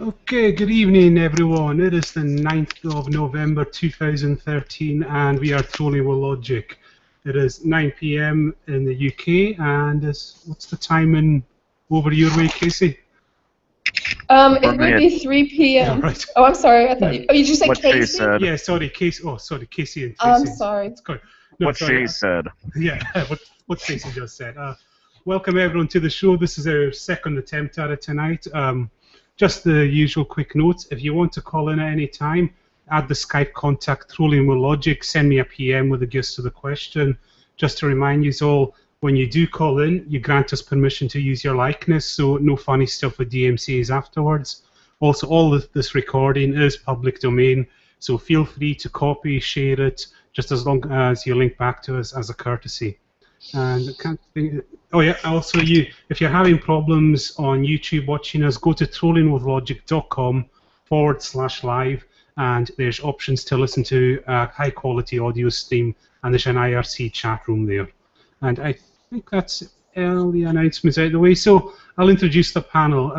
Okay, good evening everyone. It is the 9th of November 2013 and we are trolling with logic. It is 9 p.m. in the UK and what's the time in over your way, Casey? It would be 3 p.m. Yeah, right. Oh, I'm sorry. I thought you just said what Casey? she said. Yeah, sorry, Casey. Oh, sorry, Casey and Tracy. I'm sorry. It's good. No, What sorry. she said. Yeah, what Tracy just said. Welcome everyone to the show. This is our second attempt at it tonight. Just the usual quick notes. If you want to call in at any time, add the Skype contact Trolling with Logic. Send me a PM with the gist of the question. Just to remind you all, when you do call in, you grant us permission to use your likeness, so no funny stuff with DMCAs afterwards. Also, all of this recording is public domain, so feel free to copy, share it, just as long as you link back to us as a courtesy. And I can't think. Oh yeah. Also, if you're having problems on YouTube watching us, go to trollingwithlogic.com/live, and there's options to listen to a high-quality audio stream, and there's an IRC chat room there. And I think that's all the announcements out of the way. So I'll introduce the panel.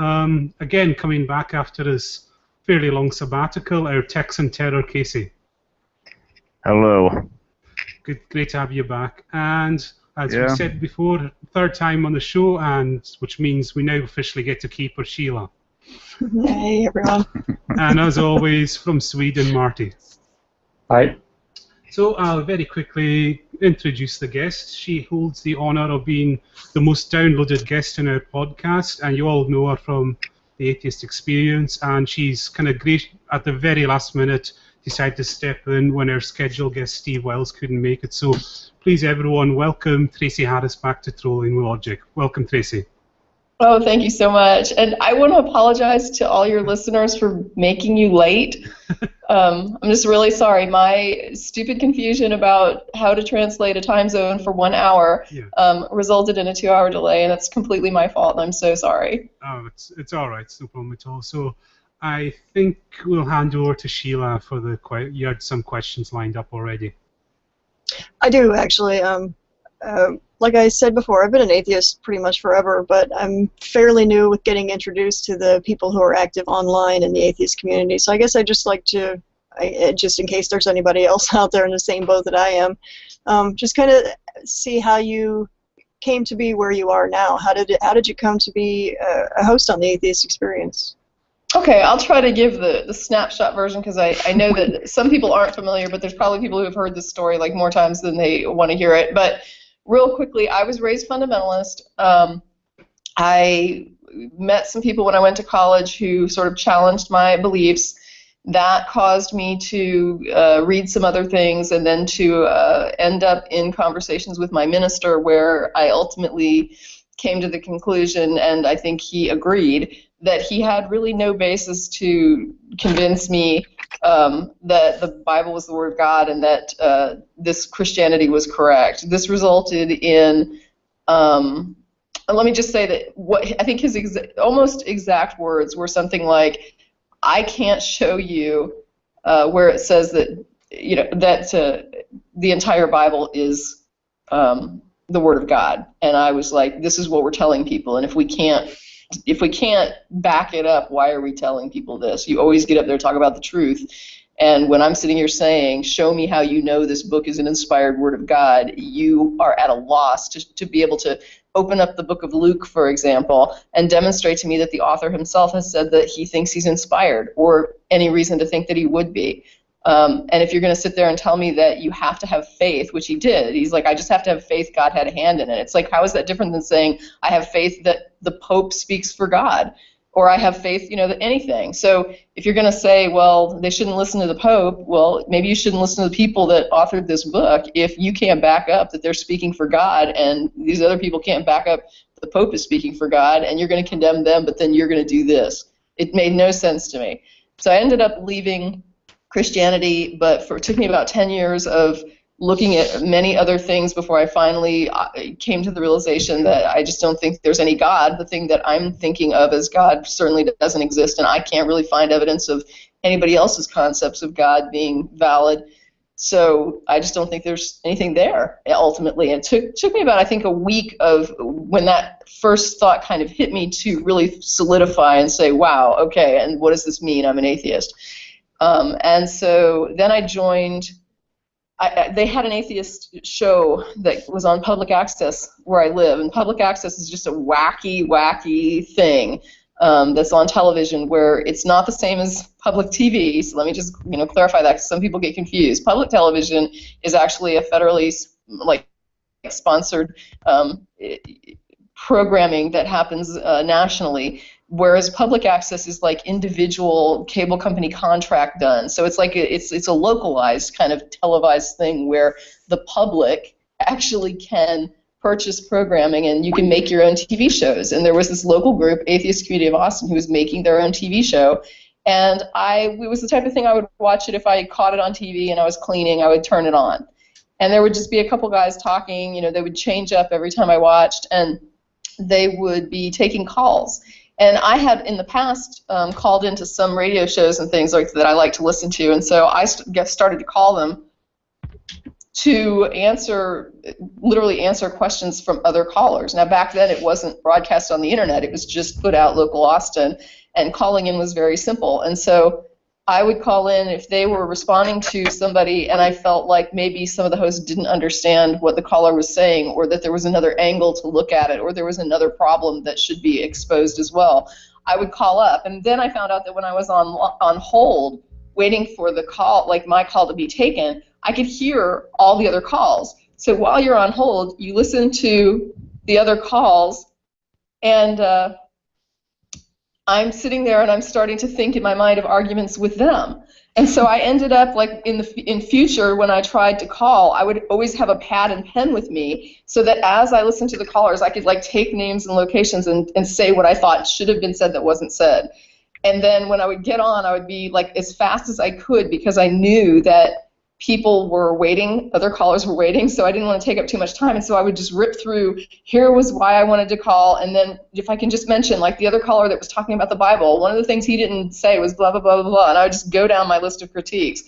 Again, coming back after this fairly long sabbatical, our Texan Terror, Casey. Hello. Good, great to have you back. And as we said before, third time on the show, and which means we now officially get to keep her, Sheila. Hey, everyone. And as always, from Sweden, Marty. Hi. So I'll very quickly introduce the guest. She holds the honour of being the most downloaded guest in our podcast, and you all know her from the Atheist Experience, and she's kind of great at the very last minute decided to step in when our scheduled guest Steve Wells couldn't make it. So please everyone welcome Tracie Harris back to Trolling with Logic. Welcome, Tracie. Oh, thank you so much. And I want to apologize to all your listeners for making you late. I'm just really sorry. My stupid confusion about how to translate a time zone for 1 hour resulted in a 2-hour delay, and that's completely my fault, and I'm so sorry. Oh, it's all right. It's no problem at all. So I think we'll hand over to Sheila for the you had some questions lined up already. I do, actually. Like I said before, I've been an atheist pretty much forever, but I'm fairly new with getting introduced to the people who are active online in the atheist community. So I guess I'd just like to, just in case there's anybody else out there in the same boat that I am, just kind of see how you came to be where you are now. How did you come to be a host on the Atheist Experience? Okay, I'll try to give the snapshot version because I know that some people aren't familiar, but there's probably people who have heard this story like more times than they want to hear it. But real quickly, I was raised fundamentalist. I met some people when I went to college who sort of challenged my beliefs. That caused me to read some other things and then to end up in conversations with my minister where I ultimately came to the conclusion, and I think he agreed, that he had really no basis to convince me that the Bible was the Word of God and that this Christianity was correct. This resulted in, let me just say that what I think his almost exact words were something like, I can't show you where it says that, you know, that the entire Bible is the Word of God. And I was like, this is what we're telling people, and if we can't back it up, why are we telling people this? You always get up there and talk about the truth. And when I'm sitting here saying, show me how you know this book is an inspired Word of God, you are at a loss to be able to open up the book of Luke, for example, and demonstrate to me that the author himself has said that he thinks he's inspired, or any reason to think that he would be. And if you're going to sit there and tell me that you have to have faith, which he did, he's like, I just have to have faith God had a hand in it. It's like, how is that different than saying I have faith that the Pope speaks for God, or I have faith, you know, that anything. So if you're going to say, well, they shouldn't listen to the Pope, well, maybe you shouldn't listen to the people that authored this book if you can't back up that they're speaking for God, and these other people can't back up that the Pope is speaking for God, and you're going to condemn them, but then you're going to do this. It made no sense to me. So I ended up leaving Christianity, but it took me about 10 years of looking at many other things before I finally came to the realization that I just don't think there's any God. The thing that I'm thinking of as God certainly doesn't exist, and I can't really find evidence of anybody else's concepts of God being valid. So I just don't think there's anything there ultimately. And it took me about, I think, a week of when that first thought kind of hit me to really solidify and say, wow, okay, and what does this mean? I'm an atheist. And so then I joined, they had an atheist show that was on public access where I live, and public access is just a wacky thing that's on television where it's not the same as public TV. So let me just clarify that, because some people get confused. Public television is actually a federally sponsored programming that happens nationally, whereas public access is like individual cable company contract done. So it's like it's a localized kind of televised thing where the public actually can purchase programming and you can make your own TV shows. And there was this local group, Atheist Community of Austin, who was making their own TV show. And it was the type of thing I would watch it if I caught it on TV and I was cleaning, I would turn it on. And there would just be a couple guys talking, they would change up every time I watched, and they would be taking calls. And I had in the past called into some radio shows and things like that I like to listen to, and so I started to call them to literally answer questions from other callers. Now back then it wasn't broadcast on the internet, it was just put out local Austin, and calling in was very simple. And so I would call in if they were responding to somebody and I felt like maybe some of the hosts didn't understand what the caller was saying, or that there was another angle to look at it, or there was another problem that should be exposed as well. I would call up, and then I found out that when I was on hold waiting for the call, like my call to be taken, I could hear all the other calls. So while you're on hold, you listen to the other calls, and I'm sitting there and I'm starting to think in my mind of arguments with them. And so I ended up, like, in future when I tried to call, I would always have a pad and pen with me so that as I listened to the callers, I could like take names and locations and say what I thought should have been said that wasn't said. And then when I would get on, I would be like as fast as I could, because I knew that people were waiting, other callers were waiting, so I didn't want to take up too much time, and so I would just rip through, here was why I wanted to call, and then if I can just mention, like the other caller that was talking about the Bible, one of the things he didn't say was blah, blah, blah, blah, blah, and I would just go down my list of critiques.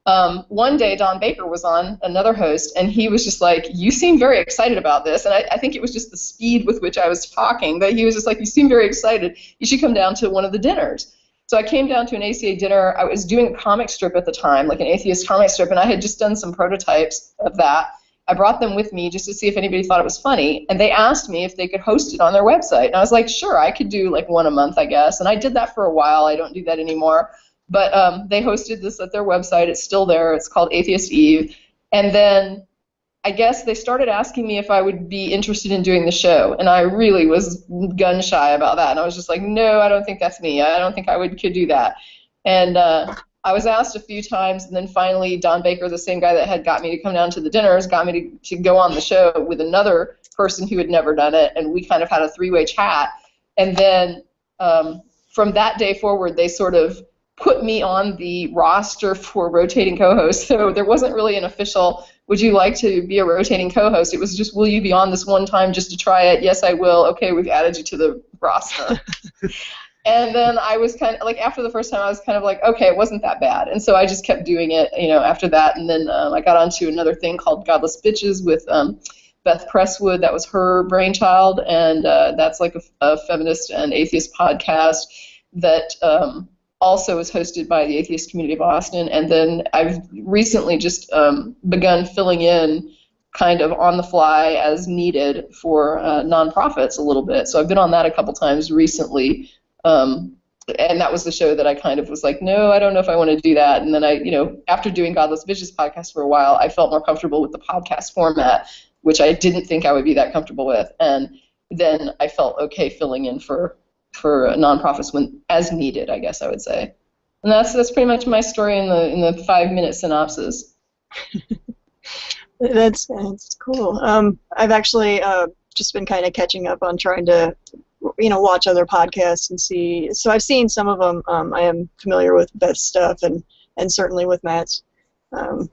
One day, Don Baker was on, another host, and he was just like, you seem very excited about this, and I think it was just the speed with which I was talking, that he was just like, you seem very excited, you should come down to one of the dinners. So I came down to an ACA dinner. I was doing a comic strip at the time, like an atheist comic strip, and I had just done some prototypes of that. I brought them with me just to see if anybody thought it was funny, and they asked me if they could host it on their website. And I was like, sure, I could do like one a month, I guess. And I did that for a while. I don't do that anymore. But they hosted this at their website. It's still there. It's called Atheist Eve. And then I guess they started asking me if I would be interested in doing the show, and I really was gun shy about that, and I was just like, no, I don't think that's me. I don't think I could do that. And I was asked a few times, and then finally Don Baker, the same guy that had got me to come down to the dinners, got me to go on the show with another person who had never done it, and we kind of had a three-way chat. And then from that day forward, they sort of put me on the roster for rotating co-hosts. So there wasn't really an official, would you like to be a rotating co-host? It was just, will you be on this one time just to try it? Yes, I will. Okay, we've added you to the roster. And then I was kind of, like, after the first time, I was kind of like, okay, it wasn't that bad. And so I just kept doing it, after that. And then I got onto another thing called Godless Bitches with Beth Presswood. That was her brainchild. And that's like a feminist and atheist podcast that also is hosted by the Atheist Community of Austin. And then I've recently just begun filling in kind of on the fly as needed for nonprofits a little bit. So I've been on that a couple times recently. And that was the show that I kind of was like, no, I don't know if I want to do that. And then I, after doing Godless Bitches podcast for a while, I felt more comfortable with the podcast format, which I didn't think I would be that comfortable with. And then I felt okay filling in for nonprofits when as needed, I guess I would say. And that's pretty much my story in the 5-minute synopsis. That's cool. I've actually just been kind of catching up on trying to watch other podcasts and see. So I've seen some of them. I am familiar with Beth's stuff and certainly with Matt's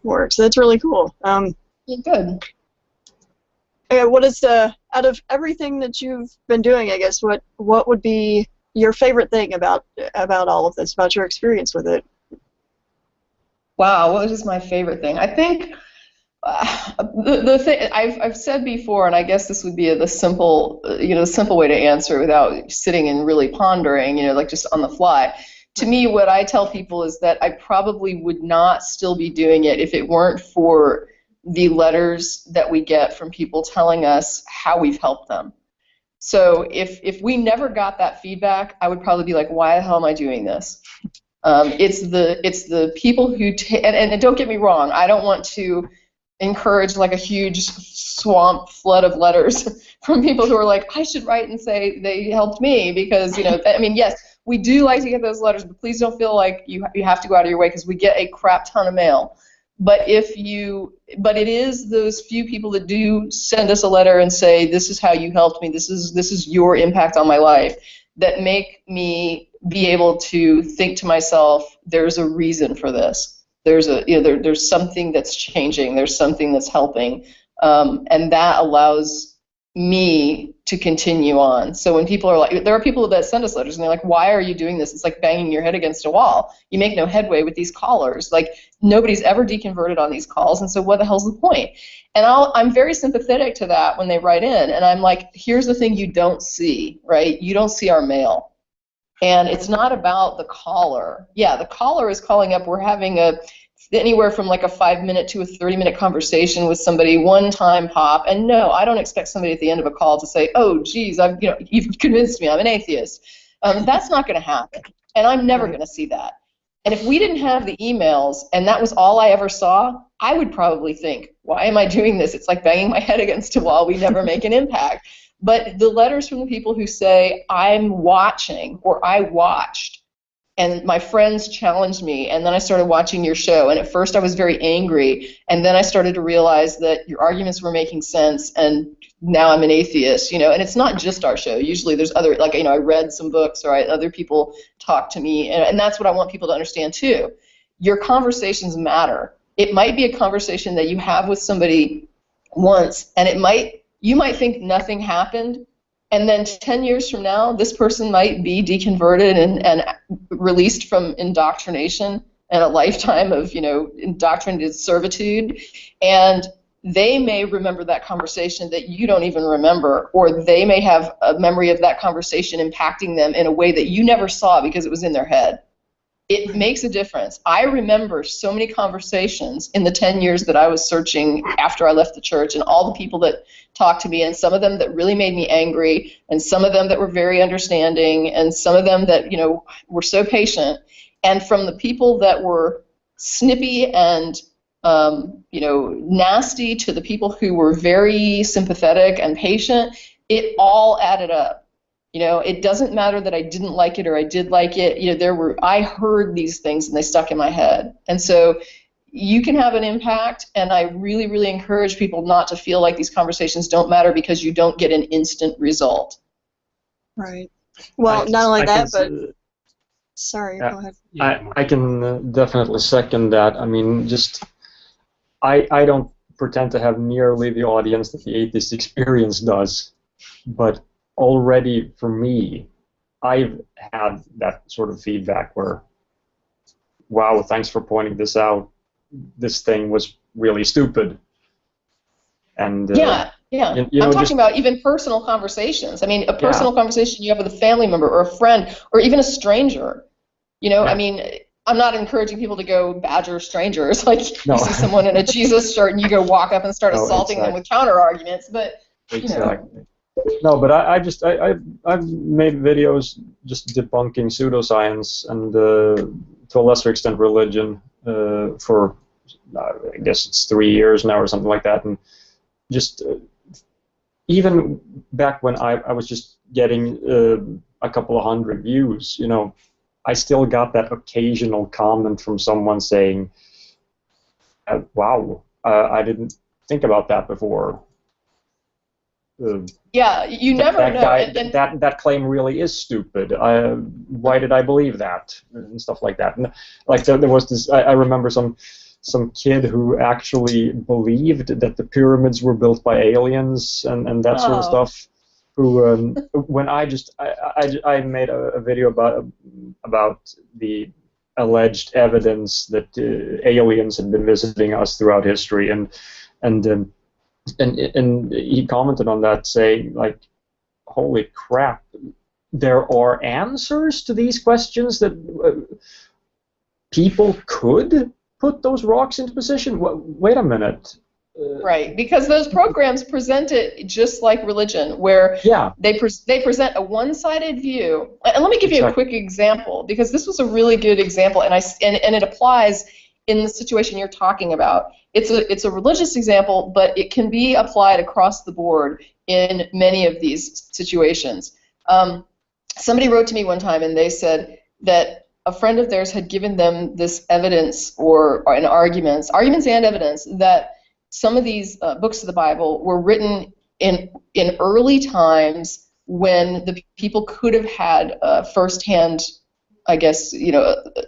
work. So that's really cool. Yeah, good. What is out of everything that you've been doing, I guess, what would be your favorite thing about all of this, about your experience with it? Wow, what is my favorite thing? I think the thing I've said before, and I guess this would be the simple simple way to answer without sitting and really pondering, like just on the fly. To me, what I tell people is that I probably would not still be doing it if it weren't for the letters that we get from people telling us how we've helped them. So if we never got that feedback, I would probably be like, why the hell am I doing this? It's the people who and don't get me wrong, I don't want to encourage like a huge swamp flood of letters from people who are like, I should write and say they helped me, because I mean, yes, we do like to get those letters, but please don't feel like you have to go out of your way, because we get a crap ton of mail. But it is those few people that do send us a letter and say, this is how you helped me, this is your impact on my life, that make me be able to think to myself, there's a reason for this. There's something that's changing, there's something that's helping, and that allows me to continue on. So when people are like, there are people that send us letters and they're like, why are you doing this? It's like banging your head against a wall. You make no headway with these callers. Like, nobody's ever deconverted on these calls, and so what the hell's the point? And I'm very sympathetic to that when they write in, and I'm like, here's the thing you don't see, right? You don't see our mail. And it's not about the caller. Yeah, the caller is calling up. We're having anywhere from like a 5-minute to a 30-minute conversation with somebody, one time pop. And no, I don't expect somebody at the end of a call to say, oh, geez, you've convinced me I'm an atheist. That's not going to happen. And I'm never going to see that. And if we didn't have the emails and that was all I ever saw, I would probably think, why am I doing this? It's like banging my head against a wall. We never make an impact. But the letters from the people who say, I'm watching, or I watched, and my friends challenged me, and then I started watching your show, and at first I was very angry, and then I started to realize that your arguments were making sense, and now I'm an atheist, and it's not just our show. Usually there's other, like, I read some books, or other people talk to me, and that's what I want people to understand too. Your conversations matter. It might be a conversation that you have with somebody once, and you might think nothing happened, and then 10 years from now, this person might be deconverted and released from indoctrination and a lifetime of, indoctrinated servitude, and they may remember that conversation that you don't even remember, or they may have a memory of that conversation impacting them in a way that you never saw because it was in their head. It makes a difference. I remember so many conversations in the 10 years that I was searching after I left the church, and all the people that talked to me, and some of them that really made me angry, and some of them that were very understanding, and some of them that, were so patient. And from the people that were snippy and, nasty to the people who were very sympathetic and patient, it all added up. It doesn't matter that I didn't like it or I did like it. I heard these things and they stuck in my head. And so you can have an impact, and I really, really encourage people not to feel like these conversations don't matter because you don't get an instant result. Right. Well, not only that, but... Sorry, go ahead. I can definitely second that. I mean, I don't pretend to have nearly the audience that the Atheist Experience does, but already for me, I've had that sort of feedback where, wow, thanks for pointing this out. This thing was really stupid. And yeah. I'm talking about even personal conversations. I mean, a personal conversation you have with a family member or a friend or even a stranger. I mean, I'm not encouraging people to go badger strangers. Like, you see someone in a Jesus shirt and you go walk up and start assaulting them with counter arguments. But exactly. No, but I've made videos just debunking pseudoscience and to a lesser extent religion for I guess it's 3 years now or something like that, and just even back when I was just getting a couple of hundred views, I still got that occasional comment from someone saying, "Wow, I didn't think about that before." Yeah, you never know. That claim really is stupid. Why did I believe that? And stuff like that. And like there was this. I remember some kid who actually believed that the pyramids were built by aliens and that sort of stuff. Who when I made a video about the alleged evidence that aliens had been visiting us throughout history, and he commented on that, saying like, "Holy crap! There are answers to these questions that people could put those rocks into position." Wait a minute. Right, because those programs present it just like religion, where they present a one-sided view. And let me give you a quick example, because this was a really good example, and it applies in the situation you're talking about. It's a religious example, but it can be applied across the board in many of these situations. Somebody wrote to me one time, and they said that a friend of theirs had given them this evidence or arguments and evidence that some of these books of the Bible were written in early times when the people could have had firsthand, I guess,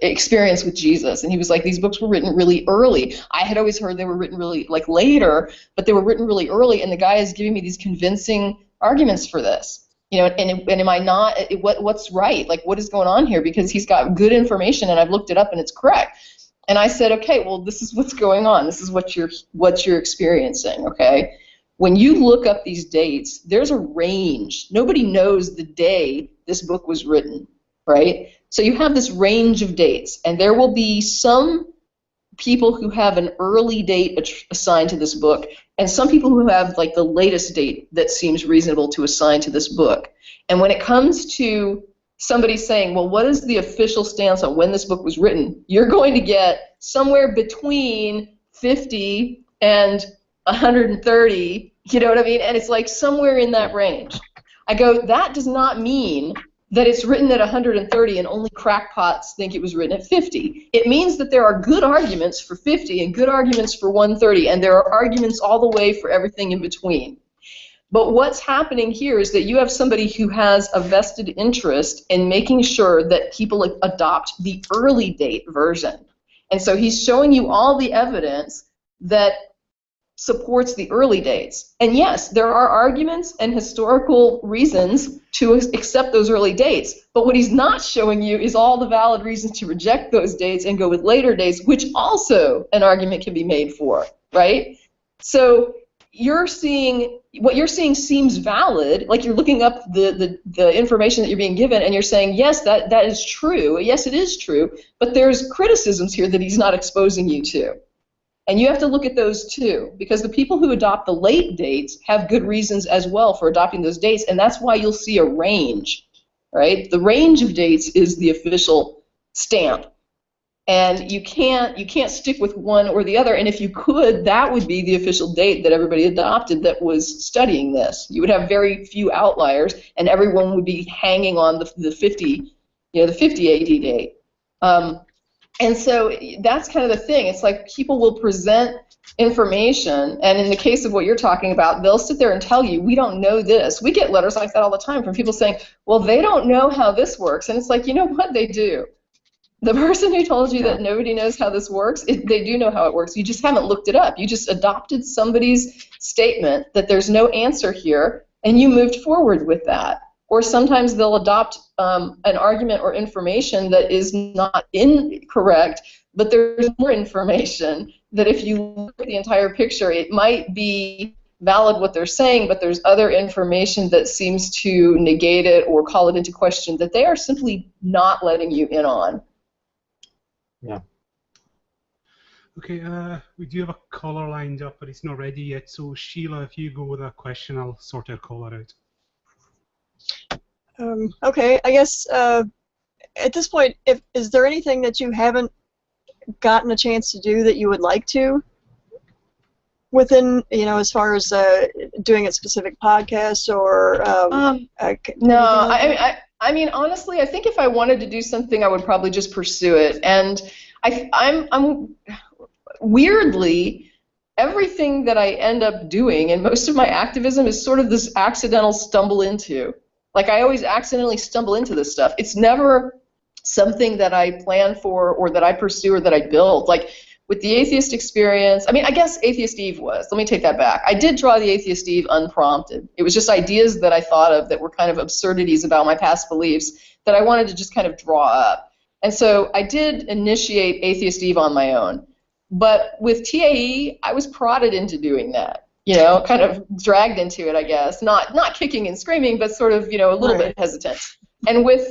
experience with Jesus. And he was like, these books were written really early. I had always heard they were written really later, but they were written really early. And the guy is giving me these convincing arguments for this. And am I not? What's right? Like, what is going on here? Because he's got good information, and I've looked it up, and it's correct. And I said, okay, well, this is what's going on. This is what you're experiencing, okay? When you look up these dates, there's a range. Nobody knows the day this book was written, right? So you have this range of dates, and there will be some people who have an early date assigned to this book, and some people who have like the latest date that seems reasonable to assign to this book. And when it comes to somebody saying, well, what is the official stance on when this book was written, you're going to get somewhere between 50 and 130, you know what I mean? And it's like somewhere in that range. I go, that does not mean that it's written at 130 and only crackpots think it was written at 50. It means that there are good arguments for 50 and good arguments for 130, and there are arguments all the way for everything in between. But what's happening here is that you have somebody who has a vested interest in making sure that people adopt the early date version. And so he's showing you all the evidence that supports the early dates. And yes, there are arguments and historical reasons to accept those early dates. But what he's not showing you is all the valid reasons to reject those dates and go with later dates, which also an argument can be made for, right? So what you're seeing seems valid, like you're looking up the information that you're being given, and you're saying, yes, that is true. Yes, it is true, but there's criticisms here that he's not exposing you to. And you have to look at those too, because the people who adopt the late dates have good reasons as well for adopting those dates, and that's why you'll see a range, right? The range of dates is the official stamp. And you can't stick with one or the other. And if you could, that would be the official date that everybody adopted that was studying this. You would have very few outliers, and everyone would be hanging on the 50 AD date. And so that's kind of the thing. It's like people will present information, and in the case of what you're talking about, they'll sit there and tell you, we don't know this. We get letters like that all the time from people saying, well, they don't know how this works. And it's like, you know what? They do. The person who told you that nobody knows how this works, they do know how it works. You just haven't looked it up. You just adopted somebody's statement that there's no answer here, and you moved forward with that. Or sometimes they'll adopt an argument or information that is not incorrect, but there's more information that if you look at the entire picture, it might be valid what they're saying, but there's other information that seems to negate it or call it into question that they are simply not letting you in on. Yeah. Okay, we do have a caller lined up, but it's not ready yet. So Sheila, if you go with a question, I'll sort our caller out. Okay, I guess at this point, is there anything that you haven't gotten a chance to do that you would like to? Within, as far as doing a specific podcast or no, I mean, honestly, I think if I wanted to do something, I would probably just pursue it. And I'm weirdly, everything that I end up doing, and most of my activism is sort of this accidental stumble into. Like, I always accidentally stumble into this stuff. It's never something that I plan for or that I pursue or that I build. Like, with the Atheist Experience, I mean, I guess Atheist Eve was. Let me take that back. I did draw the Atheist Eve unprompted. It was just ideas that I thought of that were kind of absurdities about my past beliefs that I wanted to just kind of draw up. And so I did initiate Atheist Eve on my own. But with TAE, I was prodded into doing that. You know, kind of dragged into it, I guess. Not kicking and screaming, but sort of, you know, a little bit hesitant. And with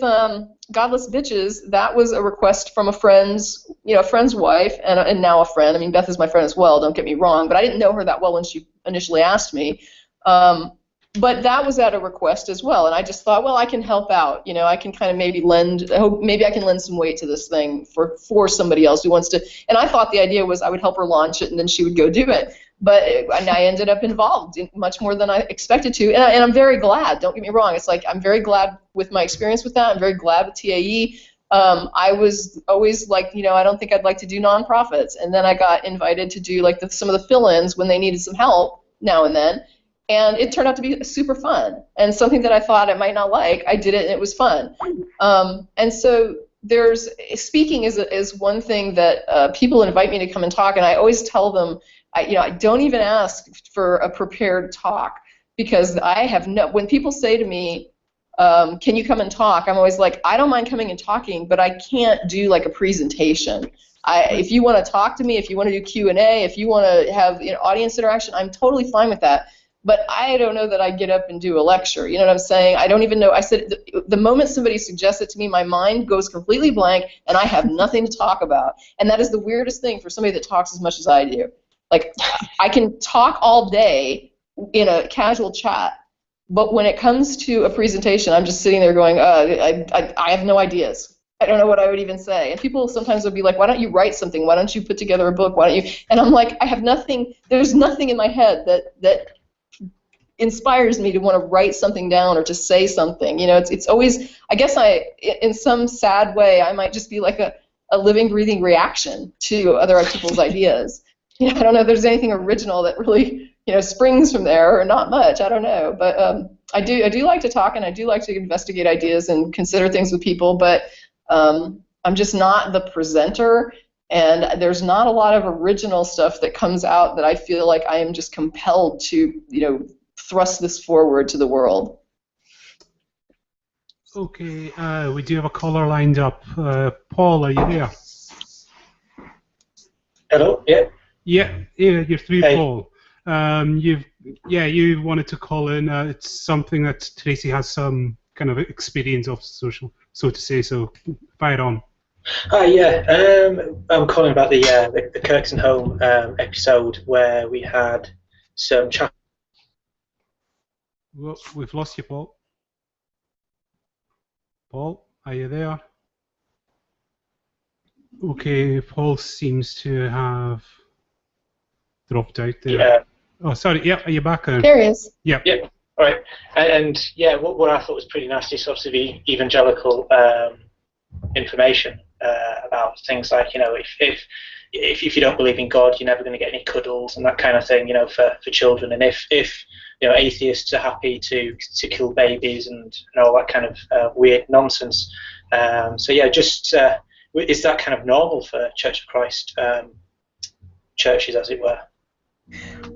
Godless Bitches, that was a request from a friend's wife, and now a friend. I mean, Beth is my friend as well, don't get me wrong, but I didn't know her that well when she initially asked me. But that was at a request as well, and I just thought, well, I can help out. You know, I can kind of maybe I can lend some weight to this thing for somebody else who wants to. And I thought the idea was I would help her launch it, and then she would go do it. But I ended up involved in much more than I expected to, and I'm very glad. Don't get me wrong. It's like I'm very glad with my experience with that. I'm very glad with TAE. I was always like, you know, I don't think I'd like to do nonprofits, and then I got invited to do like some of the fill-ins when they needed some help now and then. And it turned out to be super fun, and something that I thought I might not like, I did it, and it was fun. And so speaking is one thing that people invite me to come and talk, and I always tell them, I don't even ask for a prepared talk, because when people say to me, can you come and talk, I'm always like, I don't mind coming and talking, but I can't do like a presentation. If you want to talk to me, if you want to do Q&A, if you want to have audience interaction, I'm totally fine with that. But I don't know that I get up and do a lecture. You know what I'm saying? I don't even know. I said the moment somebody suggests it to me, my mind goes completely blank, and I have nothing to talk about. And that is the weirdest thing for somebody that talks as much as I do. Like, I can talk all day in a casual chat, but when it comes to a presentation, I'm just sitting there going, I have no ideas. I don't know what I would even say. And people sometimes would be like, why don't you write something? Why don't you put together a book? Why don't you? And I'm like, I have nothing. There's nothing in my head that inspires me to want to write something down or to say something. You know, it's always, I guess in some sad way, I might just be like a living, breathing reaction to other people's ideas. You know, I don't know if there's anything original that really, springs from there, or not much. I don't know, but I do like to talk, and I do like to investigate ideas and consider things with people, but I'm just not the presenter, and there's not a lot of original stuff that comes out that I feel like I am just compelled to, thrust this forward to the world. Okay, we do have a caller lined up. Paul, are you there? Hello. Yeah. Yeah, you're through, Hey. Paul. You wanted to call in. It's something that Tracie has some kind of experience of, so to say. So fire on. Hi. Yeah. I'm calling about the Kirkson Home episode where we had some chat. Well, we've lost you, Paul. Paul, are you there? Okay, Paul seems to have dropped out there. Yeah. Oh, sorry. Yep, are you back now? There he is. Yep. Yeah. All right. And yeah, what I thought was pretty nasty sort of evangelical information about things like, if you don't believe in God, you're never going to get any cuddles and that kind of thing, for children. And if atheists are happy to kill babies and all that kind of weird nonsense. So yeah, just is that kind of normal for Church of Christ churches, as it were?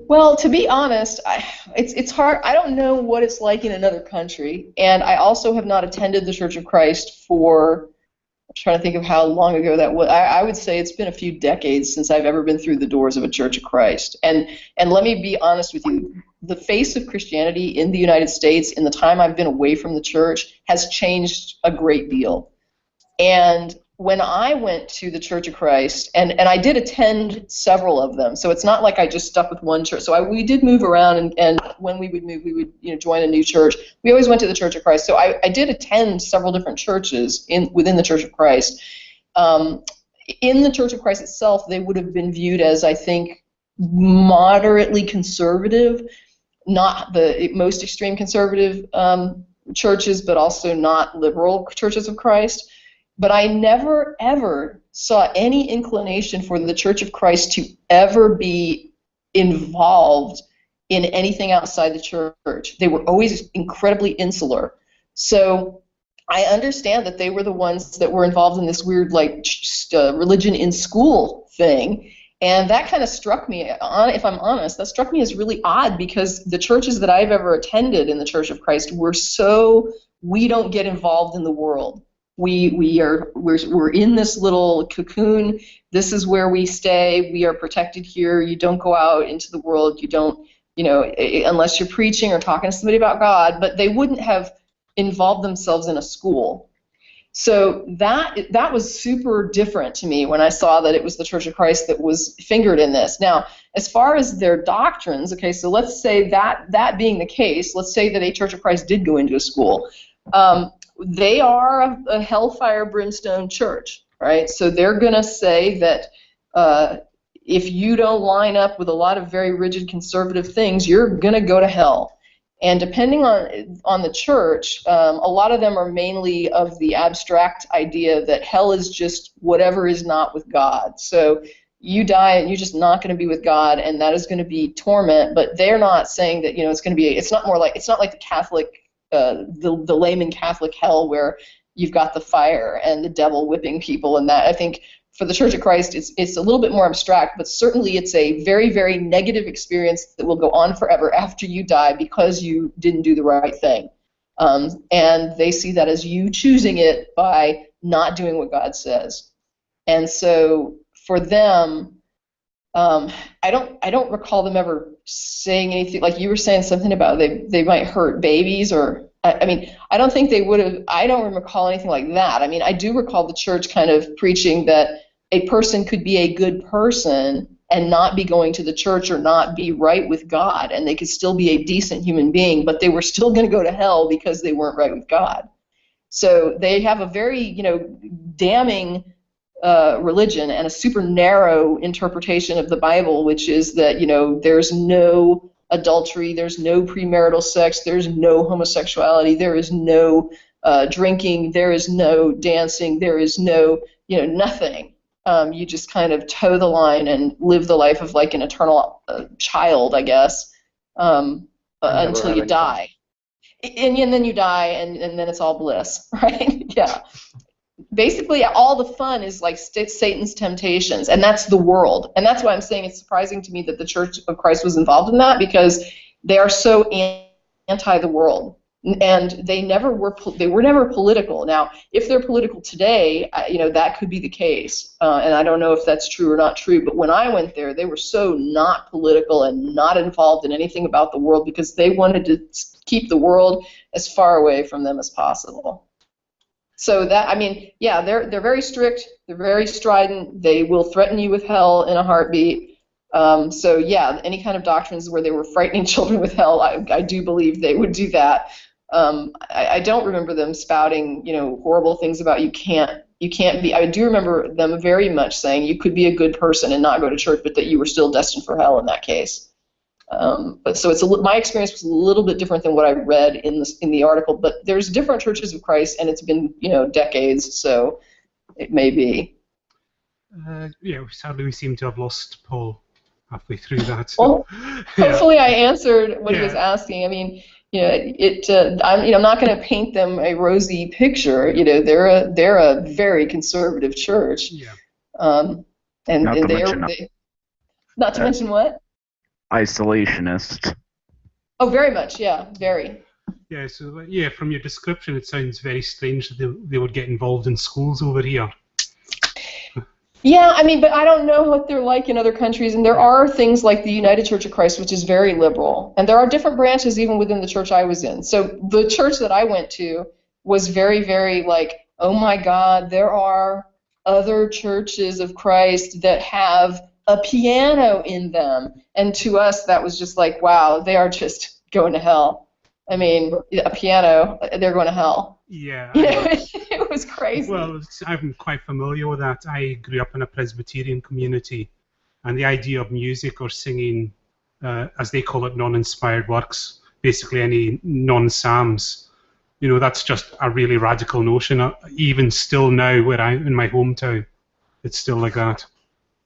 Well, to be honest, it's hard. I don't know what it's like in another country, and I also have not attended the Church of Christ for, I'm trying to think of how long ago that was. I would say it's been a few decades since I've ever been through the doors of a Church of Christ. And let me be honest with you, the face of Christianity in the United States in the time I've been away from the church has changed a great deal. And when I went to the Church of Christ, and I did attend several of them, so it's not like I just stuck with one church. So we did move around, and when we would move, we would join a new church. We always went to the Church of Christ. So I did attend several different churches within the Church of Christ. In the Church of Christ itself, they would have been viewed as, I think, moderately conservative, not the most extreme conservative churches, but also not liberal churches of Christ. But I never, ever saw any inclination for the Church of Christ to ever be involved in anything outside the church. They were always incredibly insular. So I understand that they were the ones that were involved in this weird, like, religion in school thing. And that kind of struck me, if I'm honest, that struck me as really odd, because the churches that I've ever attended in the Church of Christ were so, we don't get involved in the world. we're in this little cocoon. This is where we stay. We are protected here. You don't go out into the world. You don't, unless you're preaching or talking to somebody about God. But they wouldn't have involved themselves in a school. So that was super different to me when I saw that it was the Church of Christ that was fingered in this. Now, as far as their doctrines, okay, so let's say that being the case, let's say that a Church of Christ did go into a school. They are a hellfire brimstone church, right? So they're going to say that if you don't line up with a lot of very rigid conservative things, you're going to go to hell. And depending on the church, a lot of them are mainly of the abstract idea that hell is just whatever is not with God. So you die and you're just not going to be with God, and that is going to be torment. But they're not saying that it's going to be. It's not like the Catholic, the layman Catholic hell where you've got the fire and the devil whipping people and that. I think for the Church of Christ, it's a little bit more abstract, but certainly it's a very, very negative experience that will go on forever after you die because you didn't do the right thing. And they see that as you choosing it by not doing what God says. And so for them, I don't recall them ever saying anything, like you were saying something about they might hurt babies, or I don't think they would have. I don't recall anything like that. I do recall the church kind of preaching that a person could be a good person and not be going to the church or not be right with God, and they could still be a decent human being, but they were still going to go to hell because they weren't right with God. So they have a very, damning religion and a super narrow interpretation of the Bible, which is that, there's no adultery, there's no premarital sex, there's no homosexuality, there is no drinking, there is no dancing, there is no, nothing. You just kind of toe the line and live the life of like an eternal child, I guess, until you die. And then you die, and then it's all bliss, right? Yeah. Basically, all the fun is like Satan's temptations, and that's the world. And that's why I'm saying it's surprising to me that the Church of Christ was involved in that, because they are so anti the world. And they were never political. Now, if they're political today, that could be the case. And I don't know if that's true or not true. But when I went there, they were so not political and not involved in anything about the world because they wanted to keep the world as far away from them as possible. So that, they're very strict. They're very strident. They will threaten you with hell in a heartbeat. So yeah, any kind of doctrines where they were frightening children with hell, I do believe they would do that. I don't remember them spouting, horrible things about you can't be. I do remember them very much saying you could be a good person and not go to church, but that you were still destined for hell in that case. But so my experience was a little bit different than what I read in the article. But there's different churches of Christ, and it's been decades, so it may be. Sadly we seem to have lost Paul halfway through that. So. Well, hopefully I answered what he was asking. I'm not going to paint them a rosy picture. They're a very conservative church. Yeah. Not to mention what? Isolationist. Oh, very much. Yeah, very. Yeah. So from your description, it sounds very strange that they would get involved in schools over here. Yeah, but I don't know what they're like in other countries, and there are things like the United Church of Christ, which is very liberal, and there are different branches even within the church I was in. So the church that I went to was very, very like, oh my God, there are other churches of Christ that have a piano in them, and to us that was just like, wow, they are just going to hell. A piano, they're going to hell. Yeah. It was crazy. Well, I'm quite familiar with that. I grew up in a Presbyterian community, and the idea of music or singing, as they call it, non-inspired works, basically any non-psalms, that's just a really radical notion. Even still now, where I'm in my hometown, it's still like that.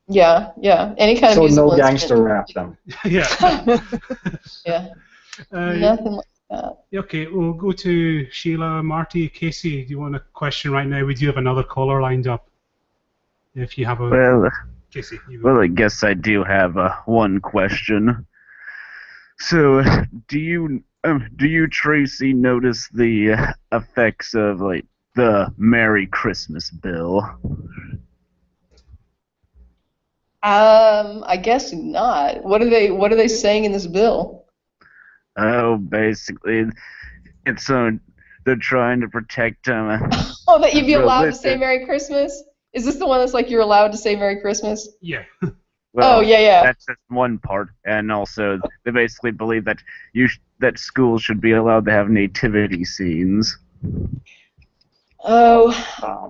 Yeah. Any kind of musical no gangster rap then. Yeah. Yeah. Nothing like that. Okay, we'll go to Sheila, Marty, Casey. Do you want a question right now? We do have another caller lined up. If you have a... Well, Casey, I guess I do have one question. So, do you Tracy, notice the effects of like the Merry Christmas bill? I guess not. What are they saying in this bill? Oh, basically, it's they're trying to protect Oh, that you'd be allowed to say religion. Merry Christmas? Is this the one that's like you're allowed to say Merry Christmas? Yeah. Well, Oh, yeah. that's just one part, and also they basically believe that that schools should be allowed to have nativity scenes. Oh,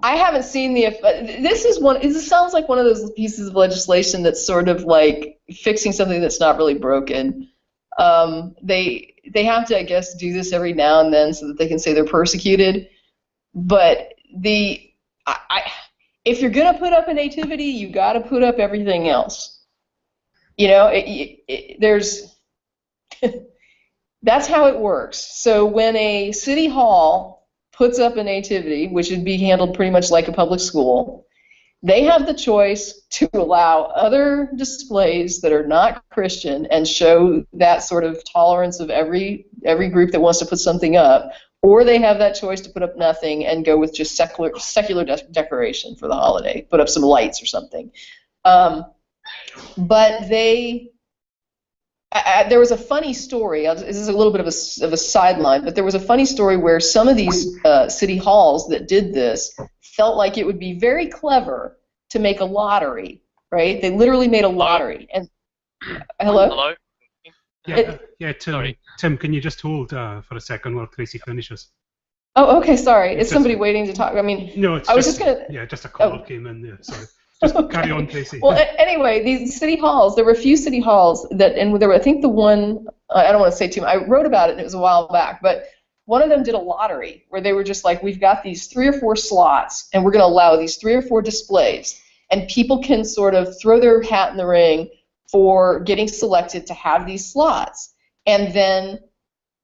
I haven't seen the. This sounds like one of those pieces of legislation that's sort of like fixing something that's not really broken. They have to, I guess, do this every now and then so that they can say they're persecuted. But if you're gonna put up a nativity, you got to put up everything else. You know, there's. That's how it works. So when a city hall puts up a nativity, which would be handled pretty much like a public school, they have the choice to allow other displays that are not Christian and show that sort of tolerance of every group that wants to put something up, or they have that choice to put up nothing and go with just secular decoration for the holiday, put up some lights or something. But there was a funny story. This is a little bit of a sideline, but there was a funny story where some of these city halls that did this felt like it would be very clever to make a lottery, right? They literally made a lottery. And hello? Hello? Yeah, Tim. Sorry. Tim, can you just hold for a second while Tracie finishes? Oh, okay, sorry. It's Is somebody just- waiting to talk? I mean, No, it's I was just going to... Yeah, just a call came in there. Sorry. Just carry on, Tracie. Well, anyway, these city halls, there were a few city halls that, and there were, I think the one, I don't want to say too much, I wrote about it and it was a while back, but one of them did a lottery where they were just like, we've got these 3 or 4 slots and we're going to allow these 3 or 4 displays, and people can sort of throw their hat in the ring for getting selected to have these slots, and then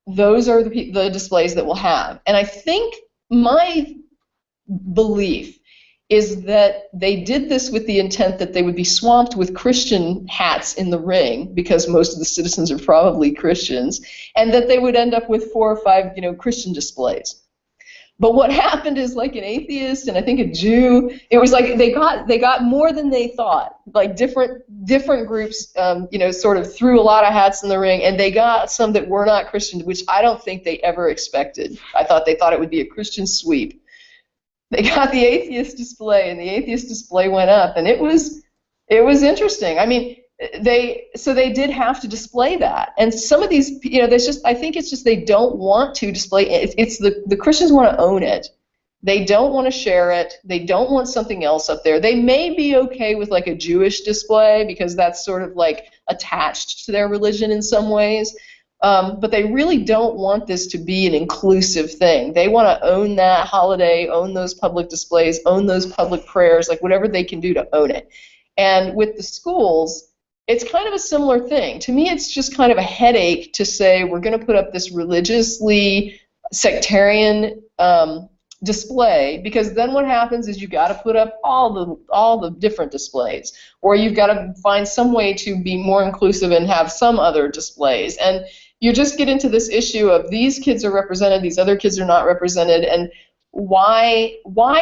those are the displays that we'll have. And I think my belief is that they did this with the intent that they would be swamped with Christian hats in the ring, because most of the citizens are probably Christians, and that they would end up with 4 or 5, Christian displays. But what happened is, like an atheist and I think a Jew, it was like they got more than they thought. Like different groups, sort of threw a lot of hats in the ring, and they got some that were not Christian, which I don't think they ever expected. They thought it would be a Christian sweep. They got the atheist display, and the atheist display went up, and it was interesting. I mean, they did have to display that, and some of these, I think it's just they don't want to display it. It's the Christians want to own it. They don't want to share it. They don't want something else up there. They may be okay with like a Jewish display because that's sort of like attached to their religion in some ways. But they really don't want this to be an inclusive thing. They want to own that holiday, own those public displays, own those public prayers, like whatever they can do to own it. And with the schools, it's kind of a similar thing. To me, it's just kind of a headache to say we're going to put up this religiously sectarian display, because then what happens is you've got to put up all the different displays, or you've got to find some way to be more inclusive and have some other displays. And you just get into this issue of these kids are represented, these other kids are not represented, and why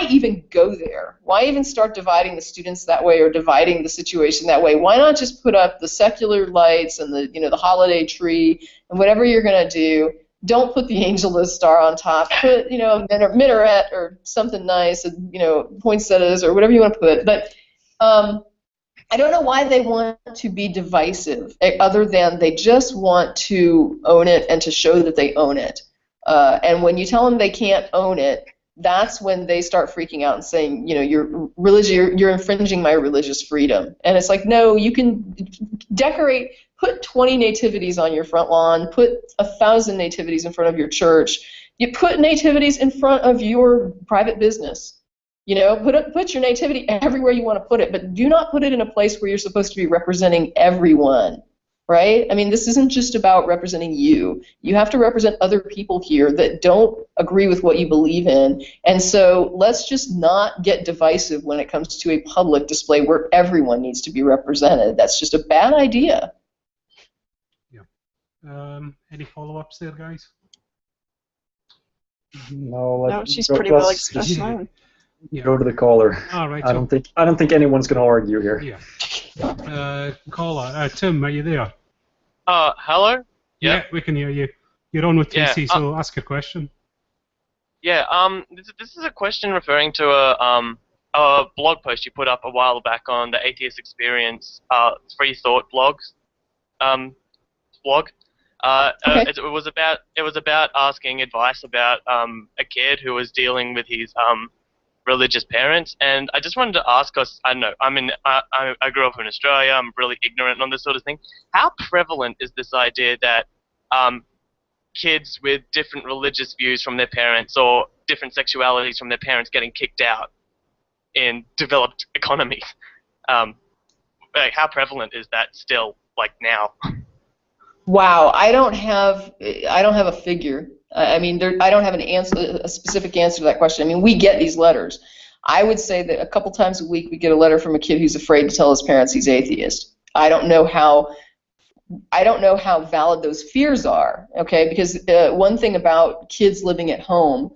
even go there? Why even start dividing the students that way or dividing the situation that way? Why not just put up the secular lights and the holiday tree and whatever you're going to do? Don't put the angel as star on top. Put a minaret or something nice, poinsettias or whatever you want to put. But I don't know why they want to be divisive, other than they just want to own it and to show that they own it. And when you tell them they can't own it, that's when they start freaking out and saying, you're infringing my religious freedom. And it's like, no, you can decorate, put 20 nativities on your front lawn, put 1,000 nativities in front of your church. You put nativities in front of your private business. Put your nativity everywhere you want to put it, but do not put it in a place where you're supposed to be representing everyone, right? I mean, this isn't just about representing you. You have to represent other people here that don't agree with what you believe in, and so let's just not get divisive when it comes to a public display where everyone needs to be represented. That's just a bad idea. Yeah. Any follow-ups there, guys? No, she's pretty well expressed. Yeah. Go to the caller. All right. I don't think anyone's going to argue here. Yeah. Caller, Tim, are you there? Hello? Yeah, we can hear you. You're on with TC, Yeah, so ask a question. Yeah, this is a question referring to a blog post you put up a while back on the Atheist Experience free thought blog. Okay. It was about asking advice about a kid who was dealing with his religious parents, and I just wanted to ask us. I don't know. I grew up in Australia. I'm really ignorant on this sort of thing. How prevalent is this idea that kids with different religious views from their parents or different sexualities from their parents getting kicked out in developed economies? Like, how prevalent is that still, like, now? Wow, I don't have a figure. I mean, I don't have a specific answer to that question. I mean, we get these letters. I would say that a couple times a week we get a letter from a kid who's afraid to tell his parents he's atheist. I don't know how valid those fears are. Okay, because one thing about kids living at home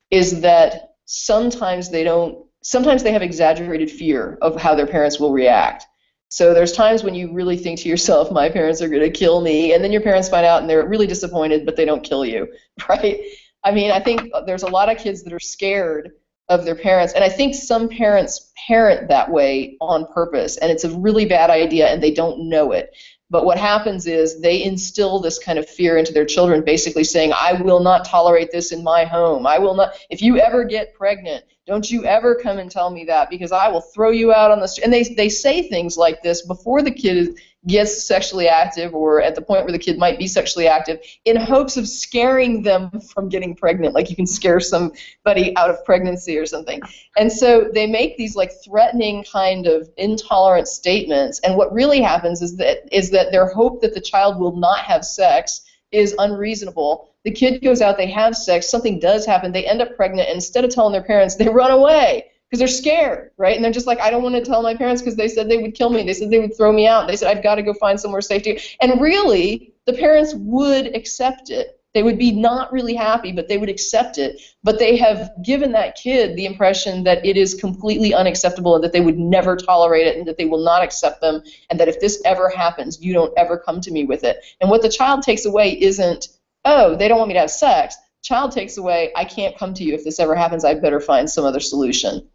is that sometimes they have exaggerated fear of how their parents will react. So there's times when you really think to yourself, my parents are going to kill me, and then your parents find out and they're really disappointed, but they don't kill you, right? I mean, I think there's a lot of kids that are scared of their parents, and I think some parents parent that way on purpose, and it's a really bad idea, and they don't know it. But what happens is they instill this kind of fear into their children, basically saying, I will not tolerate this in my home. I will not, if you ever get pregnant, don't you ever come and tell me that, because I will throw you out on the street. And they say things like this before the kid gets sexually active, or at the point where the kid might be sexually active, in hopes of scaring them from getting pregnant, like you can scare somebody out of pregnancy or something. And so they make these like threatening kind of intolerant statements, and what really happens is that their hope that the child will not have sex is unreasonable. The kid goes out, they have sex, something does happen, they end up pregnant, and instead of telling their parents, they run away because they're scared, right? And they're just like, I don't want to tell my parents because they said they would kill me. They said they would throw me out. They said I've got to go find somewhere safe to go. And really, the parents would accept it. They would be not really happy, but they would accept it. But they have given that kid the impression that it is completely unacceptable and that they would never tolerate it and that they will not accept them, and that if this ever happens, you don't ever come to me with it. And what the child takes away isn't, oh, they don't want me to have sex. Child takes away, I can't come to you if this ever happens. I better find some other solution.